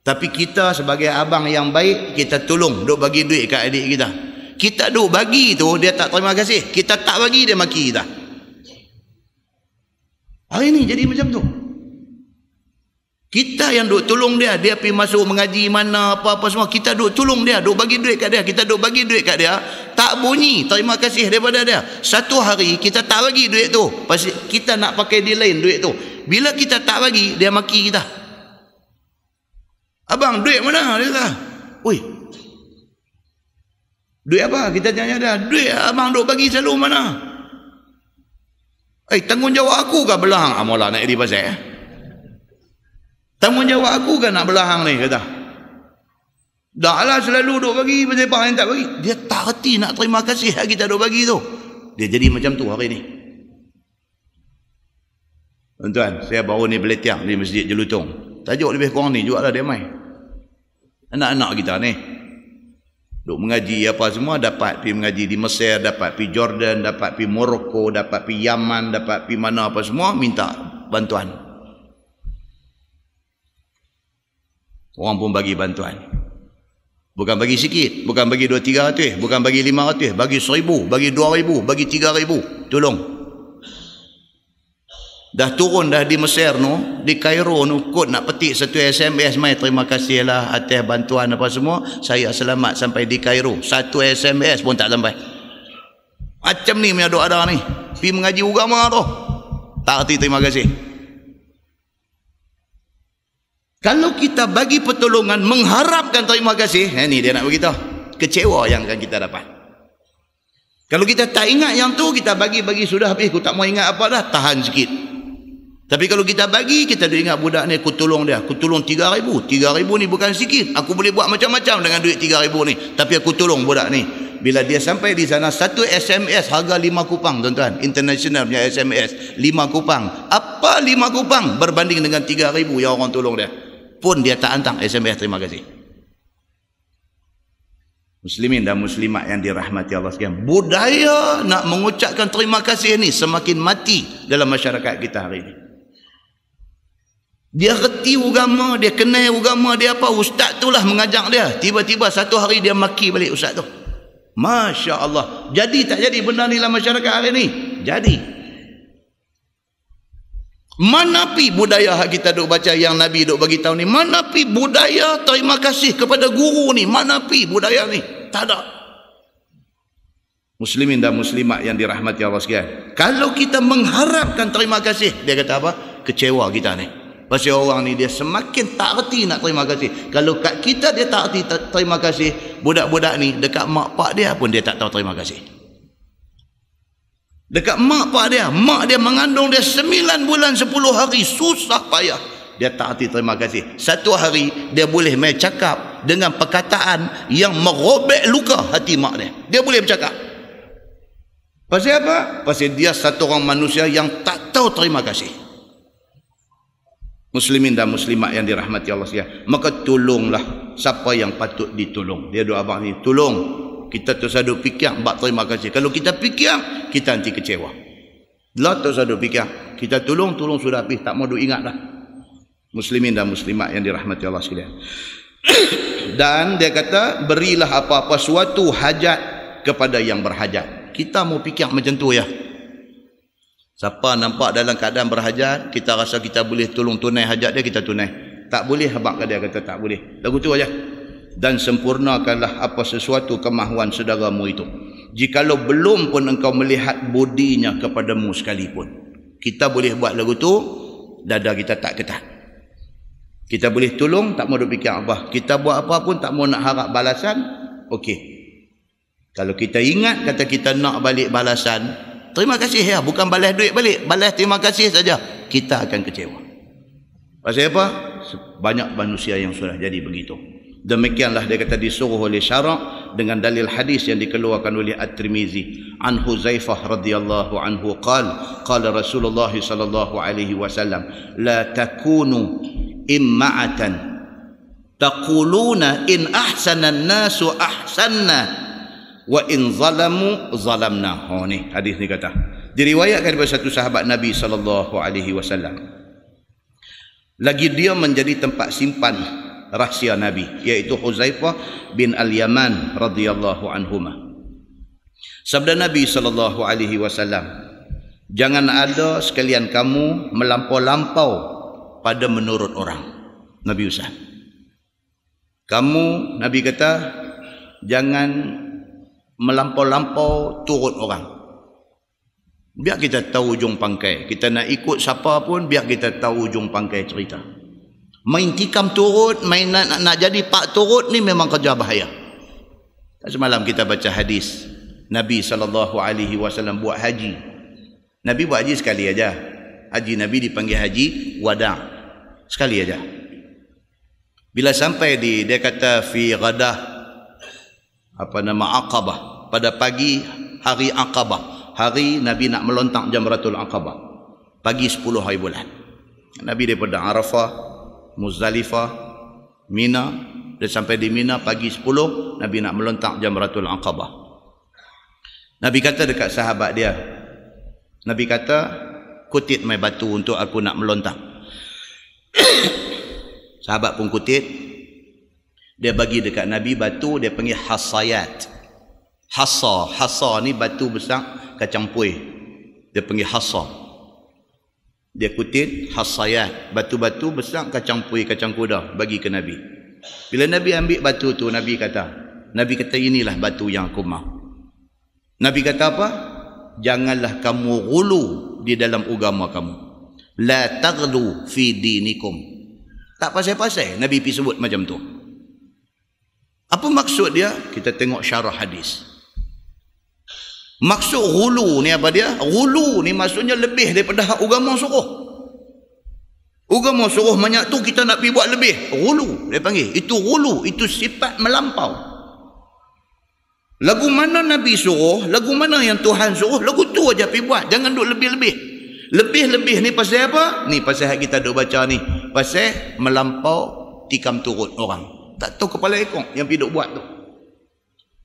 Tapi kita sebagai abang yang baik, kita tolong, duk bagi duit kat adik kita. Kita duk bagi tu, dia tak terima kasih. Kita tak bagi, dia maki kita. Hari ni jadi macam tu. Kita yang duk tolong dia, dia pergi masuk mengaji mana, apa-apa semua, kita duk tolong dia, duk bagi duit kat dia, kita duk bagi duit kat dia, tak bunyi terima kasih daripada dia. Satu hari kita tak bagi duit tu, pasal kita nak pakai dia lain duit tu. Bila kita tak bagi, dia maki kita. Abang, duit mana? Dia kata, oi, duit apa? Kita tanya dia, duit abang duk bagi selalu mana? Tanggungjawab aku kah belahang? Amolah nak jadi pasal tanggungjawab aku kan nak belahang ni, kata. Dah lah selalu duk bagi, pasal apa yang tak bagi? Dia tak reti nak terima kasih kita duk bagi tu. Dia jadi macam tu hari ni. Tuan-tuan, saya baru ni beletiak di Masjid Jelutong. Tajuk lebih kurang ni juga lah dia mai. Anak-anak kita ni duk mengaji apa semua, dapat pergi mengaji di Mesir, dapat pergi Jordan, dapat pergi Morocco, dapat pergi Yaman, dapat pergi mana apa semua, minta bantuan. Orang pun bagi bantuan. Bukan bagi sikit, bukan bagi 200-300, bukan bagi 500, bagi 1000, bagi 2000, bagi 3000. Tolong. Dah turun dah di Mesir no, di Kairo no, kot nak petik satu SMS mai, terima kasih lah atas bantuan apa semua, saya selamat sampai di Kairo. Satu SMS pun tak sampai. Macam ni punya doa ada ni. Pergi mengaji agama tu, tak erti terima kasih. Kalau kita bagi pertolongan mengharapkan terima kasih, ni dia nak beritahu, kecewa yang akan kita dapat. Kalau kita tak ingat yang tu, kita bagi-bagi sudah habis, aku tak mau ingat apa dah, tahan sikit. Tapi kalau kita bagi, kita dah ingat budak ni, aku tolong dia, aku tolong 3,000. 3,000 ni bukan sikit, aku boleh buat macam-macam dengan duit 3,000 ni, tapi aku tolong budak ni. Bila dia sampai di sana, satu SMS harga 5 kupang, tuan-tuan, international punya SMS 5 kupang. Apa 5 kupang berbanding dengan 3,000 yang orang tolong dia? Pun dia tak hantar SMS terima kasih. Muslimin dan muslimat yang dirahmati Allah sekalian, budaya nak mengucapkan terima kasih ni semakin mati dalam masyarakat kita hari ini. Dia reti agama, dia kenal agama, dia apa, ustaz tu lah mengajak dia, tiba-tiba satu hari dia maki balik ustaz tu. Masya Allah. Jadi tak jadi benda ni dalam masyarakat hari ni? Jadi. Mana pi budaya hak kita duk baca yang Nabi duk bagi tahu ni? Mana pi budaya terima kasih kepada guru ni? Mana pi budaya ni? Tak ada. Muslimin dan muslimat yang dirahmati Allah sekalian, kalau kita mengharapkan terima kasih, dia kata apa? Kecewa kita ni. Pasal orang ni dia semakin tak reti nak terima kasih. Kalau kat kita dia tak reti terima kasih, budak-budak ni dekat mak pak dia pun dia tak tahu terima kasih. Dekat mak dia mengandung dia 9 bulan 10 hari, susah payah, dia tak reti terima kasih. Satu hari dia boleh main cakap dengan perkataan yang merobek luka hati mak dia. Dia boleh bercakap. Pasal apa? Pasal dia satu orang manusia yang tak tahu terima kasih. Muslimin dan muslimat yang dirahmati Allah sekalian, maka tolonglah siapa yang patut ditolong. Dia doa abang ni, tolong kita terus ada fikir bab terima kasih. Kalau kita fikir, kita nanti kecewa. Lah terus ada fikir, kita tolong sudah habis, tak mau duk ingat dah. Muslimin dan muslimat yang dirahmati Allah sekalian. Dan dia kata, berilah apa-apa suatu hajat kepada yang berhajat. Kita mau fikir macam tu ya. Siapa nampak dalam keadaan berhajat, kita rasa kita boleh tolong tunai hajat dia, kita tunai. Tak boleh, abang dia kata tak boleh. Lagu tu aja. Dan sempurnakanlah apa sesuatu kemahuan saudaramu itu, jikalau belum pun engkau melihat bodinya kepadamu sekalipun. Kita boleh buat lagu tu, dada kita tak ketat. Kita boleh tolong, tak mau duk fikir apa. Kita buat apa pun tak mau nak harap balasan, okey. Kalau kita ingat kata kita nak balik balasan, terima kasih ya, bukan balas duit balik, balas terima kasih saja, kita akan kecewa. Pasal apa? Banyak manusia yang sudah jadi begitu. Demikianlah dia kata disuruh oleh syarak dengan dalil hadis yang dikeluarkan oleh At-Tirmizi an Huzaifah radhiyallahu anhu qala Rasulullah sallallahu alaihi wasallam la takunu imma'atan taquluna in ahsana an-nasu ahsanna wa in zalamu zalamna. Oh ni hadis ni kata, diriwayatkan daripada satu sahabat Nabi sallallahu alaihi wasallam. Lagi dia menjadi tempat simpan rahsia Nabi, iaitu Huzaifah bin Al-Yaman radhiyallahu anhuma. Sabda Nabi sallallahu alaihi wasallam, jangan ada sekalian kamu melampau-lampau pada menurut orang. Nabi usaha. Kamu, Nabi kata, jangan melampau-lampau turut orang. Biar kita tahu ujung pangkai. Kita nak ikut siapa pun, biar kita tahu ujung pangkai cerita. Main tikam turut, main nak jadi pak turut ni memang kerja bahaya. Semalam kita baca hadis Nabi SAW buat haji. Nabi buat haji sekali aja. Haji Nabi dipanggil haji wada', sekali aja. Bila sampai dia kata fi ghadah Aqabah, pada pagi hari Aqabah, hari Nabi nak melontak Jamratul Aqabah, pagi 10 hari bulan. Nabi daripada Arafah, Muzdalifah, Mina, dia sampai di Mina pagi 10, Nabi nak melontak Jamratul Aqabah. Nabi kata dekat sahabat dia, Nabi kata, kutip mai batu untuk aku nak melontak. Sahabat pun kutip. Dia bagi dekat Nabi batu, dia panggil hasayat. Hasa ni batu besar kacang puih, dia panggil hasa. Dia kutip hasayat, batu-batu besar kacang puih, kacang kuda, bagi ke Nabi. Bila Nabi ambil batu tu, Nabi kata inilah batu yang aku mahu. Nabi kata apa? Janganlah kamu ghulu di dalam agama kamu. La taghlu fi dinikum. Tak pasal-pasal Nabi pergi sebut macam tu. Apa maksud dia? Kita tengok syarah hadis. Maksud ghulu ni apa dia? Ghulu ni maksudnya lebih daripada hak agama suruh. Agama suruh banyak tu, kita nak pergi buat lebih. Ghulu dia panggil. Itu ghulu, itu sifat melampau. Lagu mana Nabi suruh, lagu mana yang Tuhan suruh, lagu tu aja pergi buat. Jangan duk lebih-lebih. Lebih-lebih ni pasal apa? Ni pasal kita duk baca ni. Pasal melampau tikam turut orang. Tak tahu kepala ekor yang pergi duk buat tu.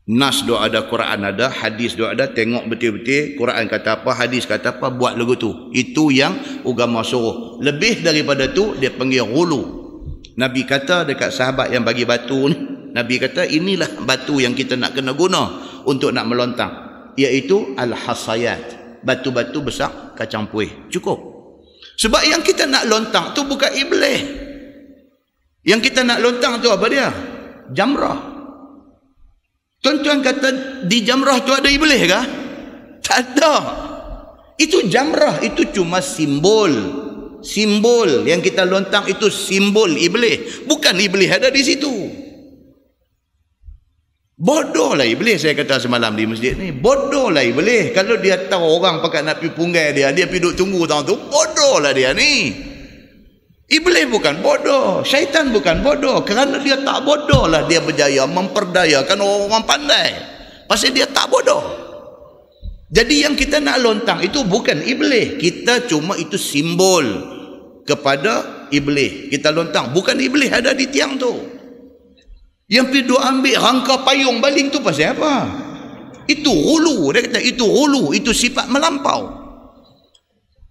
Nas duk ada, Quran ada, hadis duk ada. Tengok betul-betul Quran kata apa, hadis kata apa, buat lagu tu. Itu yang agama suruh. Lebih daripada tu dia panggil ghulu. Nabi kata dekat sahabat yang bagi batu ni, Nabi kata inilah batu yang kita nak kena guna untuk nak melontar, iaitu al-hasayat, batu-batu besar kacang puih. Cukup. Sebab yang kita nak lontang tu bukan iblis. Yang kita nak lontang tu apa dia? Jamrah. Tuan-tuan kata di jamrah tu ada iblis ke? Tak ada. Itu jamrah, itu cuma simbol. Simbol yang kita lontang itu simbol iblis. Bukan iblis ada di situ. Bodohlah iblis, saya kata semalam di masjid ni. Bodohlah iblis. Kalau dia tahu orang pakai nak pergi punggai dia pergi duduk tunggu tahun tu, bodohlah dia ni. Iblis bukan bodoh, syaitan bukan bodoh. Kerana dia tak bodoh lah dia berjaya memperdayakan orang pandai. Pasal dia tak bodoh. Jadi yang kita nak lontang itu bukan iblis. Kita cuma itu simbol kepada iblis. Kita lontang, bukan iblis ada di tiang tu. Yang pergi duk ambil rangka payung baling tu pasal apa? Itu hulu. Dia kata itu hulu, itu sifat melampau.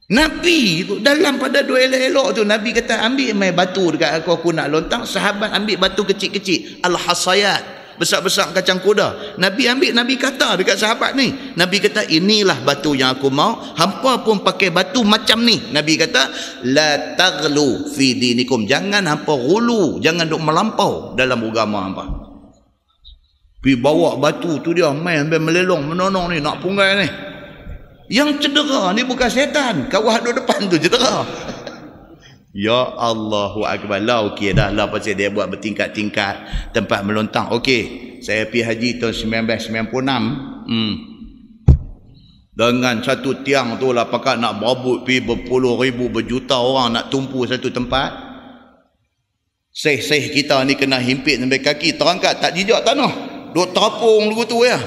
Nabi tu dalam pada dua elok-elok tu Nabi kata ambil mai batu dekat aku nak lontang. Sahabat ambil batu kecil-kecil, al-hasayat, besar-besar kacang kuda. Nabi ambil, Nabi kata dekat sahabat ni, Nabi kata inilah batu yang aku mau, hampa pun pakai batu macam ni. Nabi kata la taghlu fi dinikum, jangan hampa ghulu, jangan duk melampau dalam agama hampa. Pergi bawa batu tu dia main sampai melelong menonong ni nak punggai ni. Yang cedera ni bukan setan, kawah duduk depan tu cedera. Ya Allahu Akbar. Lah okey dah lah pasal dia buat bertingkat-tingkat tempat melontang. Okey, saya pergi haji tahun 1996. Dengan satu tiang tu lah pakat nak berebut pergi berpuluh ribu, berjuta orang nak tumpu satu tempat. Syekh-syekh kita ni kena himpit sampai kaki, terangkat tak jijak tanah. Duk terapung dulu tu ya.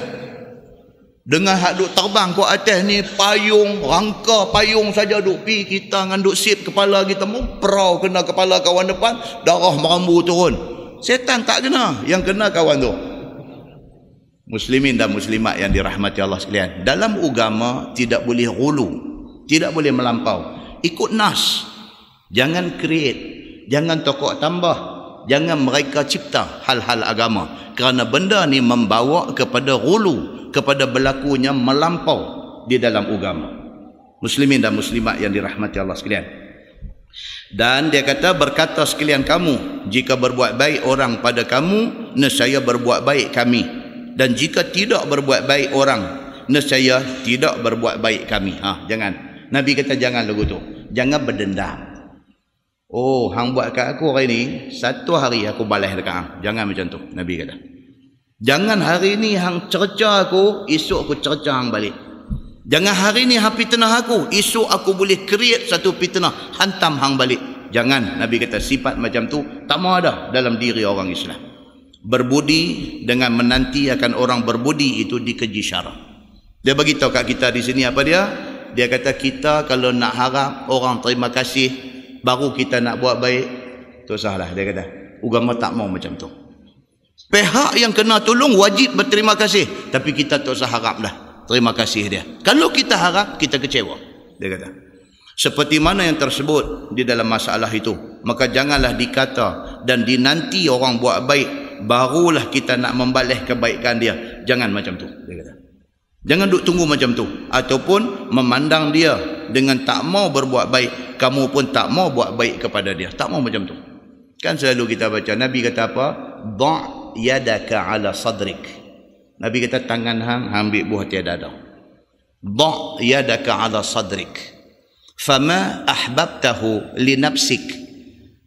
Dengan hak duk terbang ke atas ni, payung, rangka payung saja duk pi, kita dengan duk sip kepala kita memperau kena kepala kawan depan, darah merambu turun. Setan tak kena, yang kena kawan tu. Muslimin dan muslimat yang dirahmati Allah sekalian, dalam agama tidak boleh ghulu, tidak boleh melampau. Ikut nas. Jangan create, jangan tokok tambah, jangan mereka cipta hal-hal agama. Kerana benda ni membawa kepada ghulu, kepada berlakunya melampau di dalam agama. Muslimin dan muslimat yang dirahmati Allah sekalian. Dan dia kata, berkata sekalian kamu, jika berbuat baik orang pada kamu, nescaya berbuat baik kami. Dan jika tidak berbuat baik orang, nescaya tidak berbuat baik kami. Jangan. Nabi kata jangan lagu tu. Jangan berdendam. Oh, hang buat kat aku hari ni, satu hari aku balas dekat hang. Jangan macam tu, Nabi kata. Jangan hari ni hang cerca aku, esok aku cerca hang balik. Jangan hari ni hang fitnah aku, esok aku boleh create satu fitnah, hantam hang balik. Jangan. Nabi kata sifat macam tu tak mau ada dalam diri orang Islam. Berbudi dengan menanti akan orang berbudi itu dikeji syarak. Dia bagi tahu kat kita di sini apa dia? Dia kata kita kalau nak harap orang terima kasih baru kita nak buat baik, tu salah. Dia kata agama tak mau macam tu. Pihak yang kena tolong wajib berterima kasih, tapi kita tak usah harap dah terima kasih dia. Kalau kita harap, kita kecewa. Dia kata seperti mana yang tersebut di dalam masalah itu, maka janganlah dikata dan dinanti orang buat baik barulah kita nak membalas kebaikan dia. Jangan macam tu, dia kata. Jangan duk tunggu macam tu, ataupun memandang dia dengan tak mau berbuat baik, kamu pun tak mau buat baik kepada dia. Tak mau macam tu. Kan selalu kita baca, Nabi kata apa? Da' yadaka ala sadrik. Nabi kata tangan hang ambil buah tiada dada. Da' yadaka ala sadrik. Fama ahbabtahu li nafsik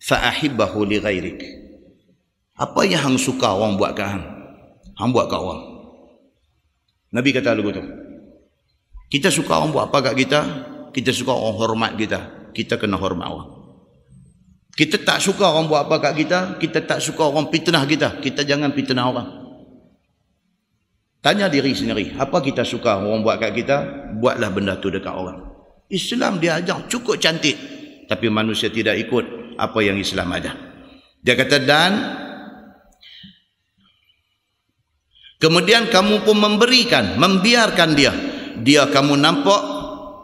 fa ahibbahu li ghairik. Apa yang hang suka orang buat kat hang, hang buat kat orang. Nabi kata lagu tu. Kita suka orang buat apa kat kita, kita suka orang hormat kita, kita kena hormat orang. Kita tak suka orang buat apa kat kita, kita tak suka orang fitnah kita, kita jangan fitnah orang. Tanya diri sendiri, apa kita suka orang buat kat kita, buatlah benda tu dekat orang. Islam dia ajar cukup cantik, tapi manusia tidak ikut apa yang Islam ajar. Dia kata dan kemudian kamu pun memberikan, membiarkan dia kamu nampak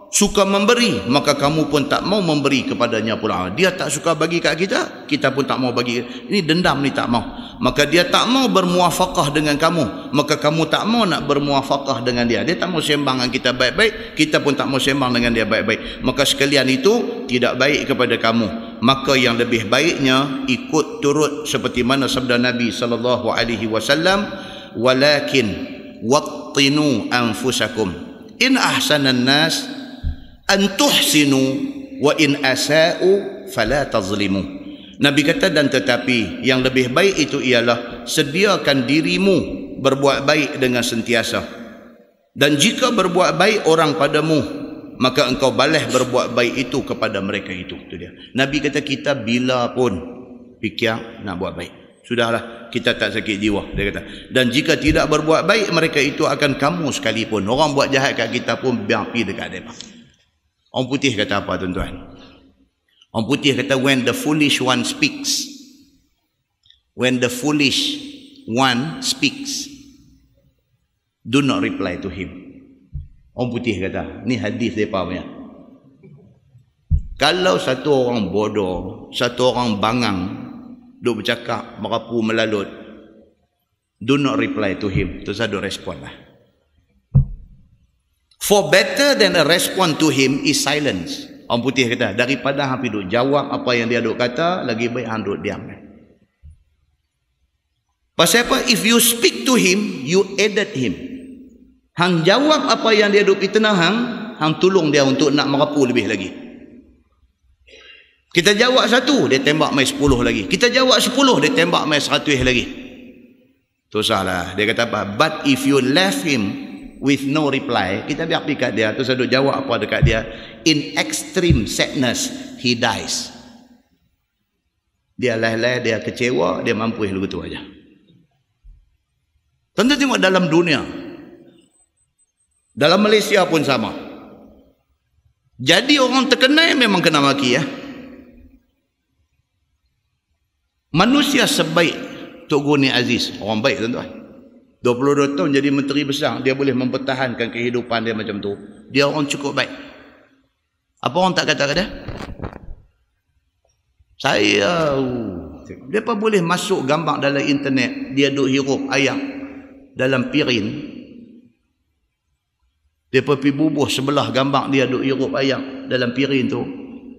suka memberi, maka kamu pun tak mau memberi kepadanya pula. Dia tak suka bagi kat kita, kita pun tak mau bagi. Ini dendam ni, tak mau. Maka dia tak mau bermuafakah dengan kamu, maka kamu tak mau nak bermuafakah dengan dia. Dia tak mau sembang dengan kita baik-baik, kita pun tak mau sembang dengan dia baik-baik. Maka sekalian itu tidak baik kepada kamu. Maka yang lebih baiknya ikut turut seperti mana sabda Nabi SAW, walakin wattinu anfusakum in ahsanan nas an tuhsinu wa in asa'u fala tazlimu. Nabi kata, dan tetapi yang lebih baik itu ialah sediakan dirimu berbuat baik dengan sentiasa, dan jika berbuat baik orang padamu, maka engkau balas berbuat baik itu kepada mereka itu. Itu dia. Nabi kata kita bila pun fikir nak buat baik, sudahlah, kita tak sakit jiwa. Dia kata, dan jika tidak berbuat baik, mereka itu akan kamu sekalipun. Orang buat jahat kat kita pun biar pergi dekat mereka. Orang putih kata apa, tuan-tuan? Orang putih kata, when the foolish one speaks, when the foolish one speaks, do not reply to him. Orang putih kata, ni hadis mereka punya. Kalau satu orang bodoh, satu orang bangang duk bercakap, merapu melalut, do not reply to him. Terus ada respon lah. For better than a response to him is silence. Orang putih kata, daripada hang duk jawab apa yang dia duk kata, lagi baik hang duk diam. Pasal apa? If you speak to him, you aided him. Hang jawab apa yang dia duk fitnah hang tolong dia untuk nak merapu lebih lagi. Kita jawab 1, dia tembak mai 10 lagi. Kita jawab 10, dia tembak mai 100 lagi. Tu salah. Dia kata apa? But if you left him with no reply, kita biar pergi kat dia, terus ada jawab apa dekat dia, in extreme sadness he dies. Dia lelai, dia kecewa, dia mampu lagu tu aja. Tentu tengok dalam dunia, dalam Malaysia pun sama. Jadi orang terkenal memang kena maki ya. Manusia sebaik Tok Guni Aziz, orang baik tuan-tuan, 22 tahun jadi menteri besar, dia boleh mempertahankan kehidupan dia macam tu. Dia orang cukup baik. Apa orang tak kata dia? Dia pun boleh masuk gambar dalam internet, dia duk hirup ayam dalam piring. Dia pergi bubuh sebelah gambar dia duk hirup ayam dalam piring tu.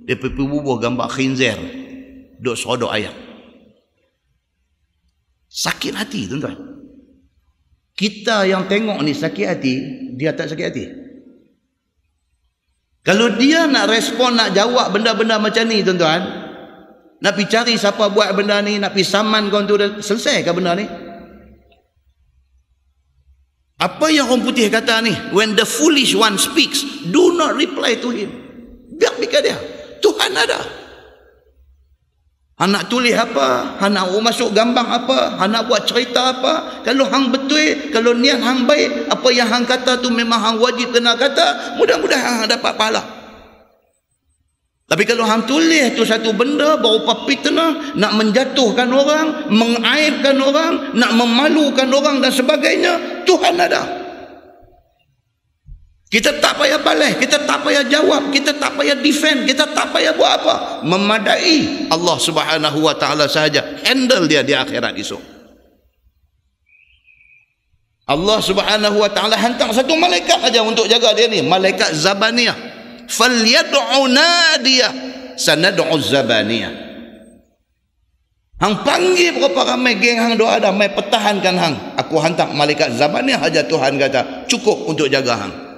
Dia pergi bubuh gambar khinzir duk serodok ayam. Sakit hati tuan-tuan. Kita yang tengok ni sakit hati, dia tak sakit hati. Kalau dia nak respon, nak jawab benda-benda macam ni tuan-tuan, nak pergi cari siapa buat benda ni, nak pergi saman kau tu, dah selesai ke benda ni? Apa yang orang putih kata ni, when the foolish one speaks, do not reply to him. Biar pikir dia, Tuhan ada. Hang nak tulis apa, hang nak masuk gambar apa, hang nak buat cerita apa, kalau hang betul, kalau niat hang baik, apa yang hang kata tu memang hang wajib kena kata, mudah-mudahan hang dapat pahala. Tapi kalau hang tulis tu satu benda berupa fitnah, nak menjatuhkan orang, mengaibkan orang, nak memalukan orang dan sebagainya, Tuhan ada. Kita tak payah balas, kita tak payah jawab, kita tak payah defend, kita tak payah buat apa. Memadai Allah Subhanahu wa taala sahaja, handle dia di akhirat esok. Allah Subhanahu wa taala hantar satu malaikat aja untuk jaga dia ni, malaikat Zabaniyah. Falyad'u nadiyah sanad'u Zabaniyah. Hang panggil berapa ramai geng hang doa ada, mai pertahankan hang. Aku hantar malaikat Zabaniyah aja, Tuhan kata cukup untuk jaga hang.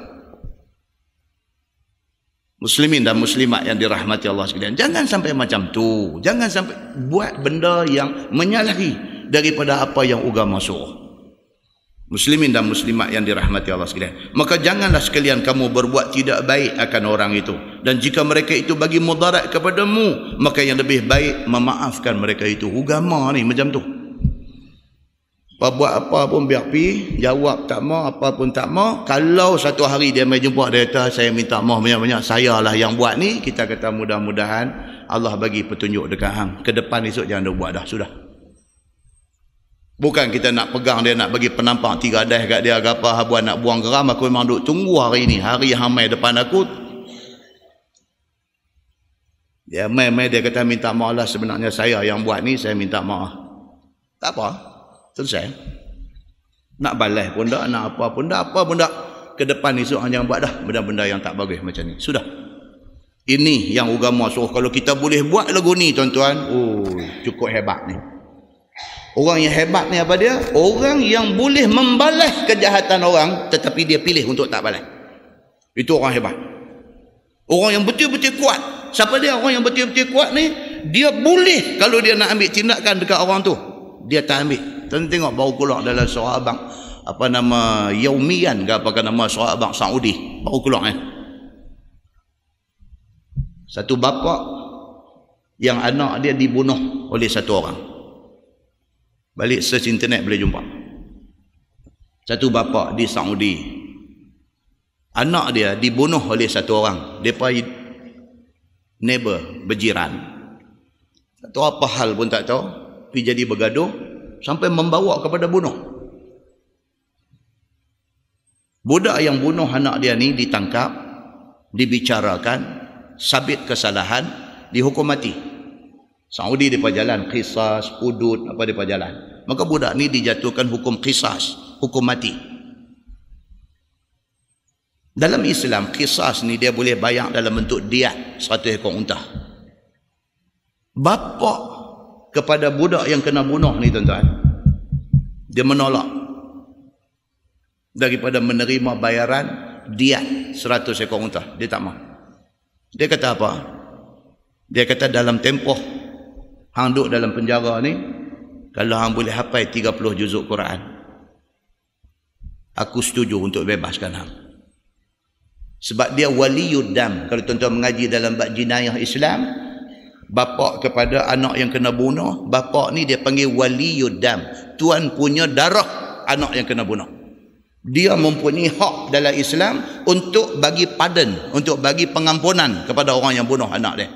Muslimin dan muslimat yang dirahmati Allah sekalian, jangan sampai macam tu. Jangan sampai buat benda yang menyalahi daripada apa yang agama suruh. Muslimin dan muslimat yang dirahmati Allah sekalian, maka janganlah sekalian kamu berbuat tidak baik akan orang itu, dan jika mereka itu bagi mudarat kepadamu, maka yang lebih baik memaafkan mereka itu. Agama ni macam tu. Buat apa pun biar pi, jawab tak mau, apa pun tak mau. Kalau satu hari dia mai jumpa, dia kata saya minta maaf banyak-banyak, saya lah yang buat ni, kita kata mudah-mudahan Allah bagi petunjuk dekat hang, ke depan esok jangan dia buat dah, sudah. Bukan kita nak pegang dia, nak bagi penampang 3 dah kat dia ke apa, buat nak buang geram. Aku memang duk tunggu hari ni, hari hang mai depan aku, Dia mai dia kata minta maaf lah, sebenarnya saya yang buat ni, saya minta maaf. Tak apa, selesai. Nak balas pun tak, nak apa pun tak. Ke depan esok hanya buat dah benda-benda yang tak bagus macam ni. Sudah. Ini yang agama suruh. Kalau kita boleh buat lagu ni tuan-tuan, cukup hebat ni. Orang yang hebat ni apa dia? Orang yang boleh membalas kejahatan orang tetapi dia pilih untuk tak balas. Itu orang hebat. Orang yang betul-betul kuat. Siapa dia orang yang betul-betul kuat ni? Dia boleh kalau dia nak ambil tindakan dekat orang tu, dia tak ambil. Tuan tengok baru keluar dalam surah abang, apa nama, Yaumiyan ke apa nama surah abang Saudi, baru keluar satu bapa yang anak dia dibunuh oleh satu orang. Balik search internet boleh jumpa. Satu bapa di Saudi, anak dia dibunuh oleh satu orang. Depa neighbor, berjiran. Tak tahu apa hal pun tak tahu, pergi jadi bergaduh sampai membawa kepada bunuh. Budak yang bunuh anak dia ni ditangkap, dibicarakan, sabit kesalahan, dihukum mati. Saudi depa jalan qisas, hudud apa depa jalan. Maka budak ni dijatuhkan hukum qisas, hukum mati. Dalam Islam qisas ni dia boleh bayar dalam bentuk diat 100 ekor unta. Bapa kepada budak yang kena bunuh ni tuan-tuan, dia menolak daripada menerima bayaran diat 100 ekor unta. Dia tak mahu. Dia kata apa? Dia kata dalam tempoh hang duduk dalam penjara ni, kalau hang boleh hafal 30 juzuk Quran, aku setuju untuk bebaskan hang. Sebab dia waliyud dam. Kalau tuan-tuan mengaji dalam bab jinayah Islam, bapa kepada anak yang kena bunuh, bapa ni dia panggil waliyud dam, tuan punya darah anak yang kena bunuh. Dia mempunyai hak dalam Islam untuk bagi pardon, untuk bagi pengampunan kepada orang yang bunuh anak dia.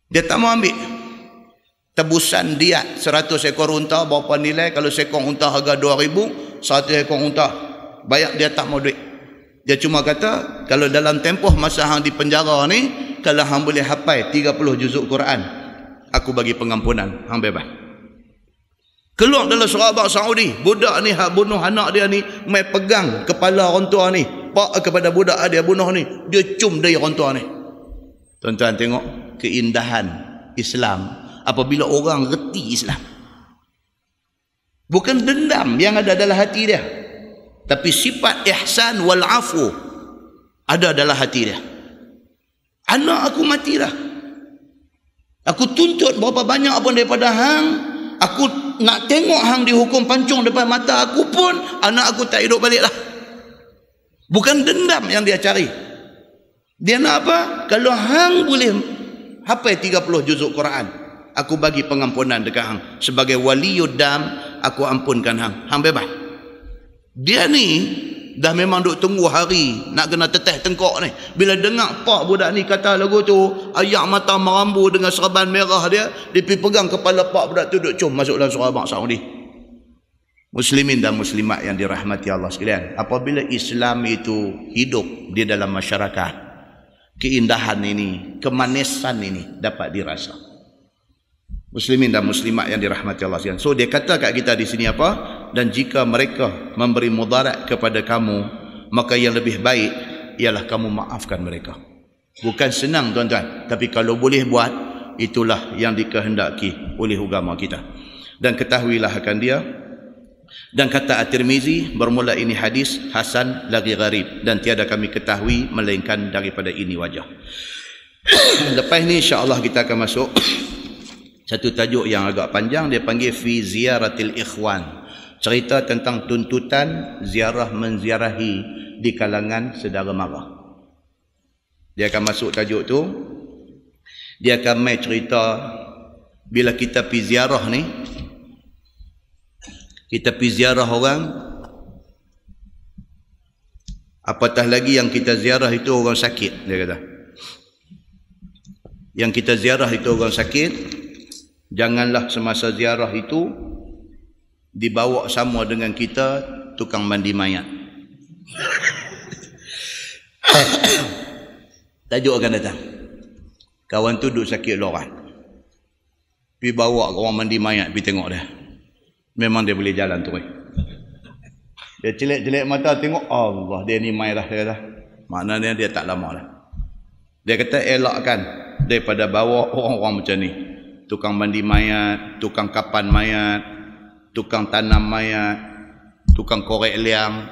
Dia tak mau ambil tebusan diat 100 ekor unta. Berapa nilai? Kalau seekor unta harga 2,000, 100 ekor unta bayar, dia tak mau duit. Dia cuma kata kalau dalam tempoh masa hang di penjara ni, kalau hang boleh hafal 30 juzuk Quran, aku bagi pengampunan, hang bebas. Keluar dalam surah abang Saudi, budak ni hak bunuh anak dia ni, mai pegang kepala orang tua ni, pak kepada budak dia bunuh ni, dia cium dari orang tua ni. Tuan-tuan tengok keindahan Islam apabila orang reti Islam. Bukan dendam yang ada dalam hati dia, tapi sifat ihsan wal afu ada dalam hati dia. Anak aku mati dah, aku tuntut berapa banyak pun daripada hang, aku nak tengok hang dihukum pancung depan mata aku pun, anak aku tak hidup balik lah. Bukan dendam yang dia cari. Dia nak apa? Kalau hang boleh hafal 30 juzuk Quran, aku bagi pengampunan dekat hang. Sebagai waliyud dam, aku ampunkan hang. Hang bebas. Dia ni dah memang duk tunggu hari nak kena teteh tengkok ni. Bila dengar pak budak ni kata lagu tu, ayak mata merambu dengan serban merah dia, dia pergi pegang kepala pak budak tu, duk cium masuk dalam surah abang Saudi. Muslimin dan muslimat yang dirahmati Allah sekalian, apabila Islam itu hidup di dalam masyarakat, keindahan ini, kemanisan ini dapat dirasa. Muslimin dan muslimat yang dirahmati Allah sekalian. So dia kata kat kita di sini apa? Dan jika mereka memberi mudarat kepada kamu, maka yang lebih baik ialah kamu maafkan mereka. Bukan senang tuan-tuan, tapi kalau boleh buat, itulah yang dikehendaki oleh agama kita. Dan ketahuilah akan dia. Dan kata At-Tirmizi, bermula ini hadis hasan lagi gharib, dan tiada kami ketahui melainkan daripada ini wajah. Lepas ni insya-Allah kita akan masuk satu tajuk yang agak panjang, dia panggil fi ziyaratil ikhwan. Cerita tentang tuntutan ziarah menziarahi di kalangan saudara mara. Dia akan masuk tajuk tu. Dia akan mai cerita bila kita pergi ziarah ni, kita pergi ziarah orang, apatah lagi yang kita ziarah itu orang sakit, dia kata. Yang kita ziarah itu orang sakit, janganlah semasa ziarah itu dibawa sama dengan kita tukang mandi mayat. Tajuk akan datang. Kawan tu duduk sakit lorat. Pergi bawa orang mandi mayat, pergi tengok dia. Memang dia boleh jalan tu. Dia celik-celik mata tengok, Allah, dia ni mai dah. Maknanya dia tak lama dah. Dia kata elakkan daripada bawa orang-orang macam ni. Tukang mandi mayat, tukang kapan mayat, tukang tanam mayat, tukang korek liang.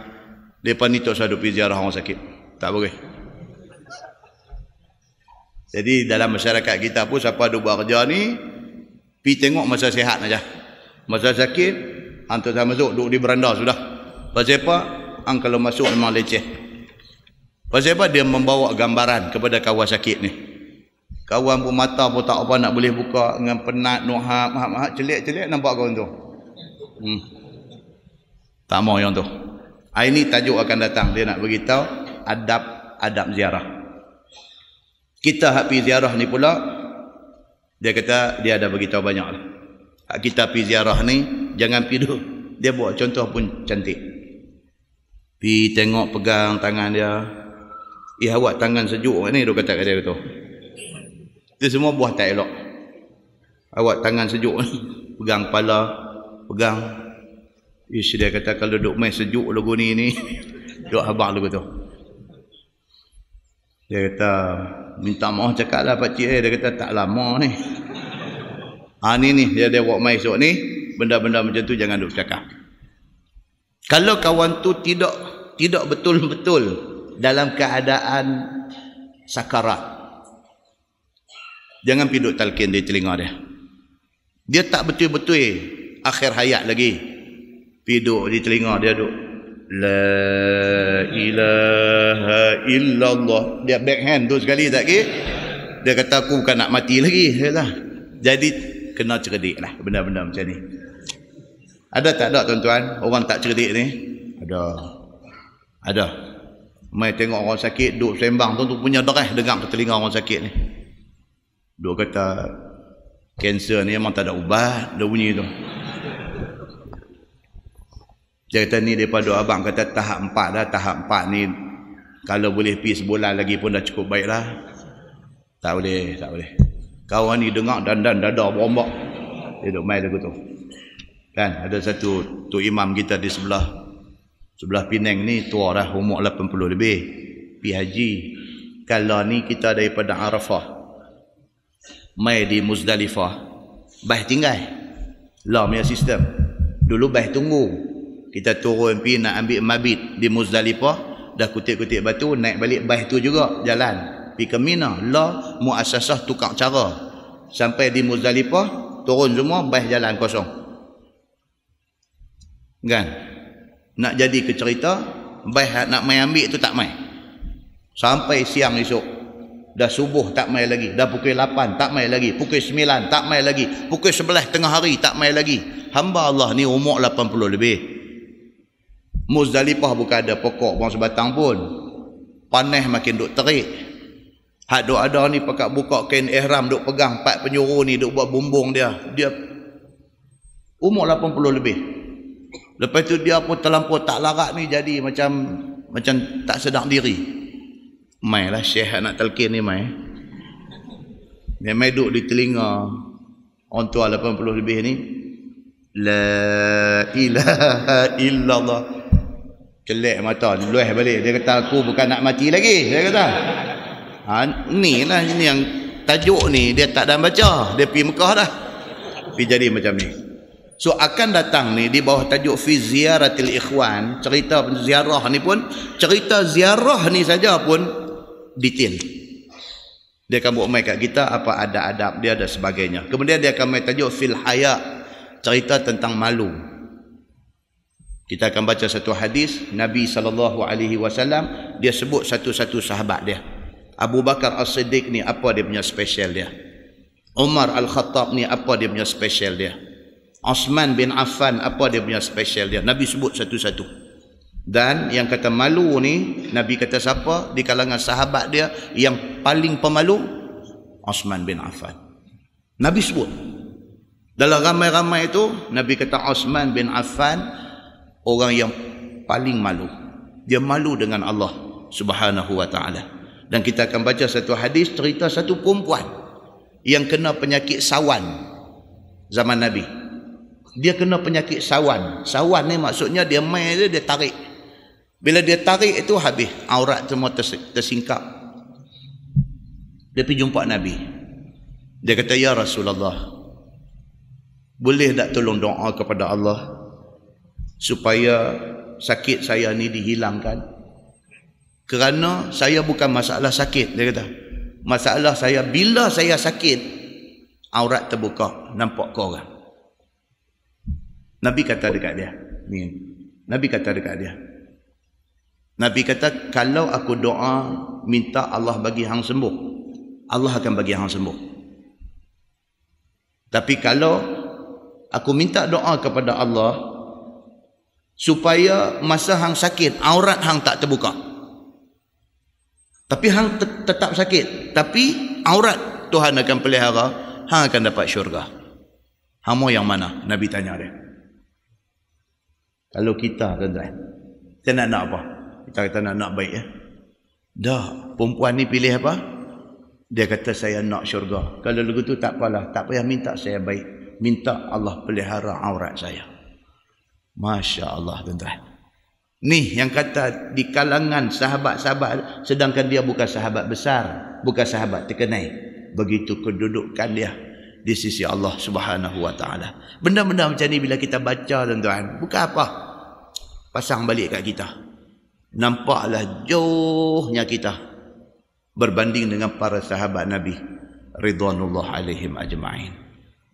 Mereka ni tak usah duduk pergi ziarah orang sakit. Tak boleh. Jadi dalam masyarakat kita pun siapa ada buat kerja ni, pergi tengok masa sihat saja. Masa sakit, hantar saya masuk, duduk di beranda sudah. Pasal apa? Kalau masuk memang leceh. Pasal apa? Dia membawa gambaran kepada kawan sakit ni. Kawan pun mata pun tak apa nak boleh buka, dengan penat, nuhak, celik-celik nampak kawan tu. Tak mau yang tu. Ini tajuk akan datang. Dia nak beritahu adab ziarah. Kita hak pergi ziarah ni pula, dia kata dia ada beritahu banyak lah. Hak kita pergi ziarah ni, jangan pergi dulu. Dia buat contoh pun cantik. Pergi tengok pegang tangan dia. Awak tangan sejuk ni, dia kata kat dia tu. Itu semua buah tak elok. Awak tangan sejuk ni, pegang kepala, pegang. Dia kata kalau duduk main sejuk lagu ni duduk habang lagu tu. Dia kata minta maaf cakap lah pakcik. Dia kata tak lama ni. Ni dia buat main esok ni, benda-benda macam tu jangan duduk cakap. Kalau kawan tu tidak betul-betul dalam keadaan sakarat, jangan pergi duduk talqin di telinga dia. Dia tak betul-betul akhir hayat lagi. Pergi duduk di telinga dia duduk la ilaha illallah. Dia backhand tu sekali tak ke? Dia kata aku bukan nak mati lagi. Jadi kena cerdik lah benda-benda macam ni. Ada tak ada tuan-tuan orang tak cerdik ni? Ada. Mai tengok orang sakit duduk sembang tu punya derah dengar ke telinga orang sakit ni. Duk kata kanser ni memang tak ada ubat, dia bunyi tu. Dia kata ni daripada abang kata tahap 4 dah. Tahap 4 ni kalau boleh pergi sebulan lagi pun dah cukup baik lah. Tak boleh. Kawan ni dengar dandan dada berombak. Dia duduk main lagu tu. Kan ada satu tu imam kita di sebelah Penang ni, tua dah, umur 80 lebih, pergi haji. Kalau ni kita daripada Arafah mai di Muzdalifah, bah tinggal lah punya sistem. Dulu bah tunggu, kita turun pergi nak ambil mabit di Muzdalifah, dah kutip-kutip batu, naik balik bah tu juga jalan pergi ke Mina. Lah muassasah tukar cara sampai di Muzdalifah, turun semua bah jalan kosong. Kan nak jadi ke cerita, bah nak mai ambil tu tak mai. Sampai siang esok, dah subuh tak mai lagi, dah pukul 8 tak mai lagi, pukul 9 tak mai lagi, pukul 11 tengah hari tak mai lagi. Hamba Allah ni umur 80 lebih. Muzdalifah bukan ada pokok bawang sebatang pun. Panas makin duk terik. Hak duk ada ni pakat buka kain ihram, duk pegang 4 penjuru ni, duk buat bumbung dia. Dia umur 80 lebih. Lepas tu dia pun terlampau tak larat ni, jadi macam tak sedar diri. Mai lah syekh nak talqin ni mai. Dia mai duduk di telinga orang tua 80 lebih ni. La ilaha illallah. Celek mata, lueh balik. Dia kata aku bukan nak mati lagi. Dia kata. Ni lah ini yang tajuk ni dia tak dah baca. Dia pergi Mekah dah. Pergi jadi macam ni. So akan datang ni di bawah tajuk fi ziyaratil ikhwan, cerita ziarah ni pun, cerita ziarah ni saja pun detail. Dia akan buat mai kat kita apa ada adab dia dan sebagainya. Kemudian dia akan mai tajuk fil haya, cerita tentang malu. Kita akan baca satu hadis Nabi SAW, dia sebut satu-satu sahabat dia. Abu Bakar As-Siddiq ni apa dia punya special dia. Umar Al-Khattab ni apa dia punya special dia. Osman bin Affan apa dia punya special dia. Nabi sebut satu-satu. Dan yang kata malu ni, Nabi kata siapa di kalangan sahabat dia yang paling pemalu? Osman bin Affan. Nabi sebut. Dalam ramai-ramai itu, Nabi kata Osman bin Affan orang yang paling malu. Dia malu dengan Allah Subhanahu wa ta'ala. Dan kita akan baca satu hadis cerita satu perempuan yang kena penyakit sawan zaman Nabi. Dia kena penyakit sawan. Sawan ni maksudnya dia main dia tarik. Bila dia tarik itu habis, aurat semua tersingkap. Dia pergi jumpa Nabi. Dia kata, ya Rasulullah, boleh tak tolong doa kepada Allah supaya sakit saya ni dihilangkan? Kerana saya bukan masalah sakit, dia kata. Masalah saya, bila saya sakit, aurat terbuka, nampak kau orang. Nabi kata dekat dia, Nabi kata dekat dia, Nabi kata, kalau aku doa minta Allah bagi hang sembuh, Allah akan bagi hang sembuh. Tapi kalau aku minta doa kepada Allah supaya masa hang sakit, aurat hang tak terbuka, tapi hang tetap sakit, tapi aurat Tuhan akan pelihara, hang akan dapat syurga. Hang mau yang mana? Nabi tanya dia. Kalau kita, tuan-tuan, kita nak apa? Kita kata nak baik ya. Dah, perempuan ni pilih apa? Dia kata saya nak syurga. Kalau lagu tu tak apalah, tak payah minta saya baik. Minta Allah pelihara aurat saya. Masya Allah, tuan-tuan. Ni yang kata di kalangan sahabat-sahabat, sedangkan dia bukan sahabat besar, bukan sahabat terkenal. Begitu kedudukan dia di sisi Allah Subhanahu wa taala. Benda-benda macam ni bila kita baca, tuan-tuan, bukan apa, pasang balik kat kita. Nampaklah jauhnya kita berbanding dengan para sahabat Nabi ridwanullah alaihim ajma'in.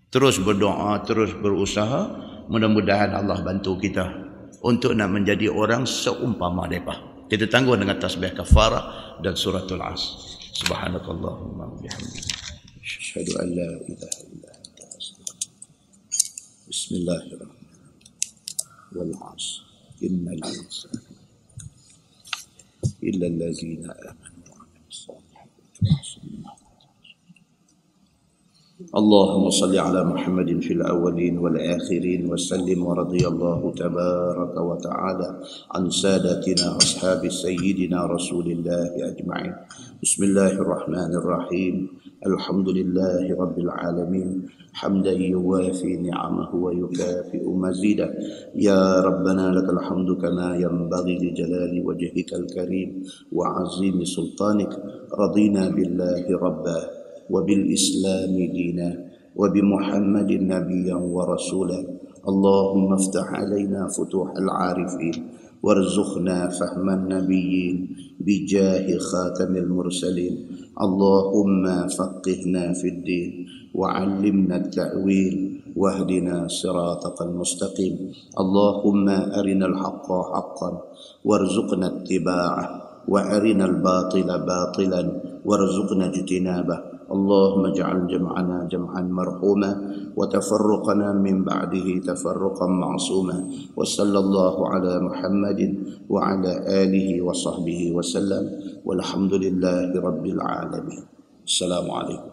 Terus berdoa, terus berusaha, mudah-mudahan Allah bantu kita untuk nak menjadi orang seumpama mereka. Kita tangguh dengan tasbih kafarah dan suratul As. Subhanakallahumma wa bihamdika, asyhadu an la ilaha illa anta, astaghfiruka. Bismillahirrahmanirrahim. Wal 'asr innal insana illa allazina amanu wa 'amilus salihati. اللهم صل على محمد في الأولين والآخرين وسلم ورضي الله تبارك وتعالى عن سادتنا أصحاب سيدنا رسول الله أجمعين. بسم الله الرحمن الرحيم. الحمد لله رب العالمين حمدا يوافي نعمه ويكافئ مزيده. يا ربنا لك الحمد كما ينبغي لجلال وجهك الكريم وعظيم سلطانك. رضينا بالله ربا وبالإسلام دينا وبمحمد نبيا ورسولا. اللهم افتح علينا فتوح العارفين وارزقنا فهم النبيين بجاه خاتم المرسلين. اللهم فقهنا في الدين وعلمنا التأويل واهدنا صراطك المستقيم. اللهم أرنا الحق حقا وارزقنا اتباعه وأرنا الباطل باطلا وارزقنا اجتنابه. اللهم اجعل جمعنا جمعا مرحوما وتفرقنا من بعده تفرقا معصوما. وصلى الله على محمد وعلى آله وصحبه وسلم والحمد لله رب العالمين. السلام عليكم.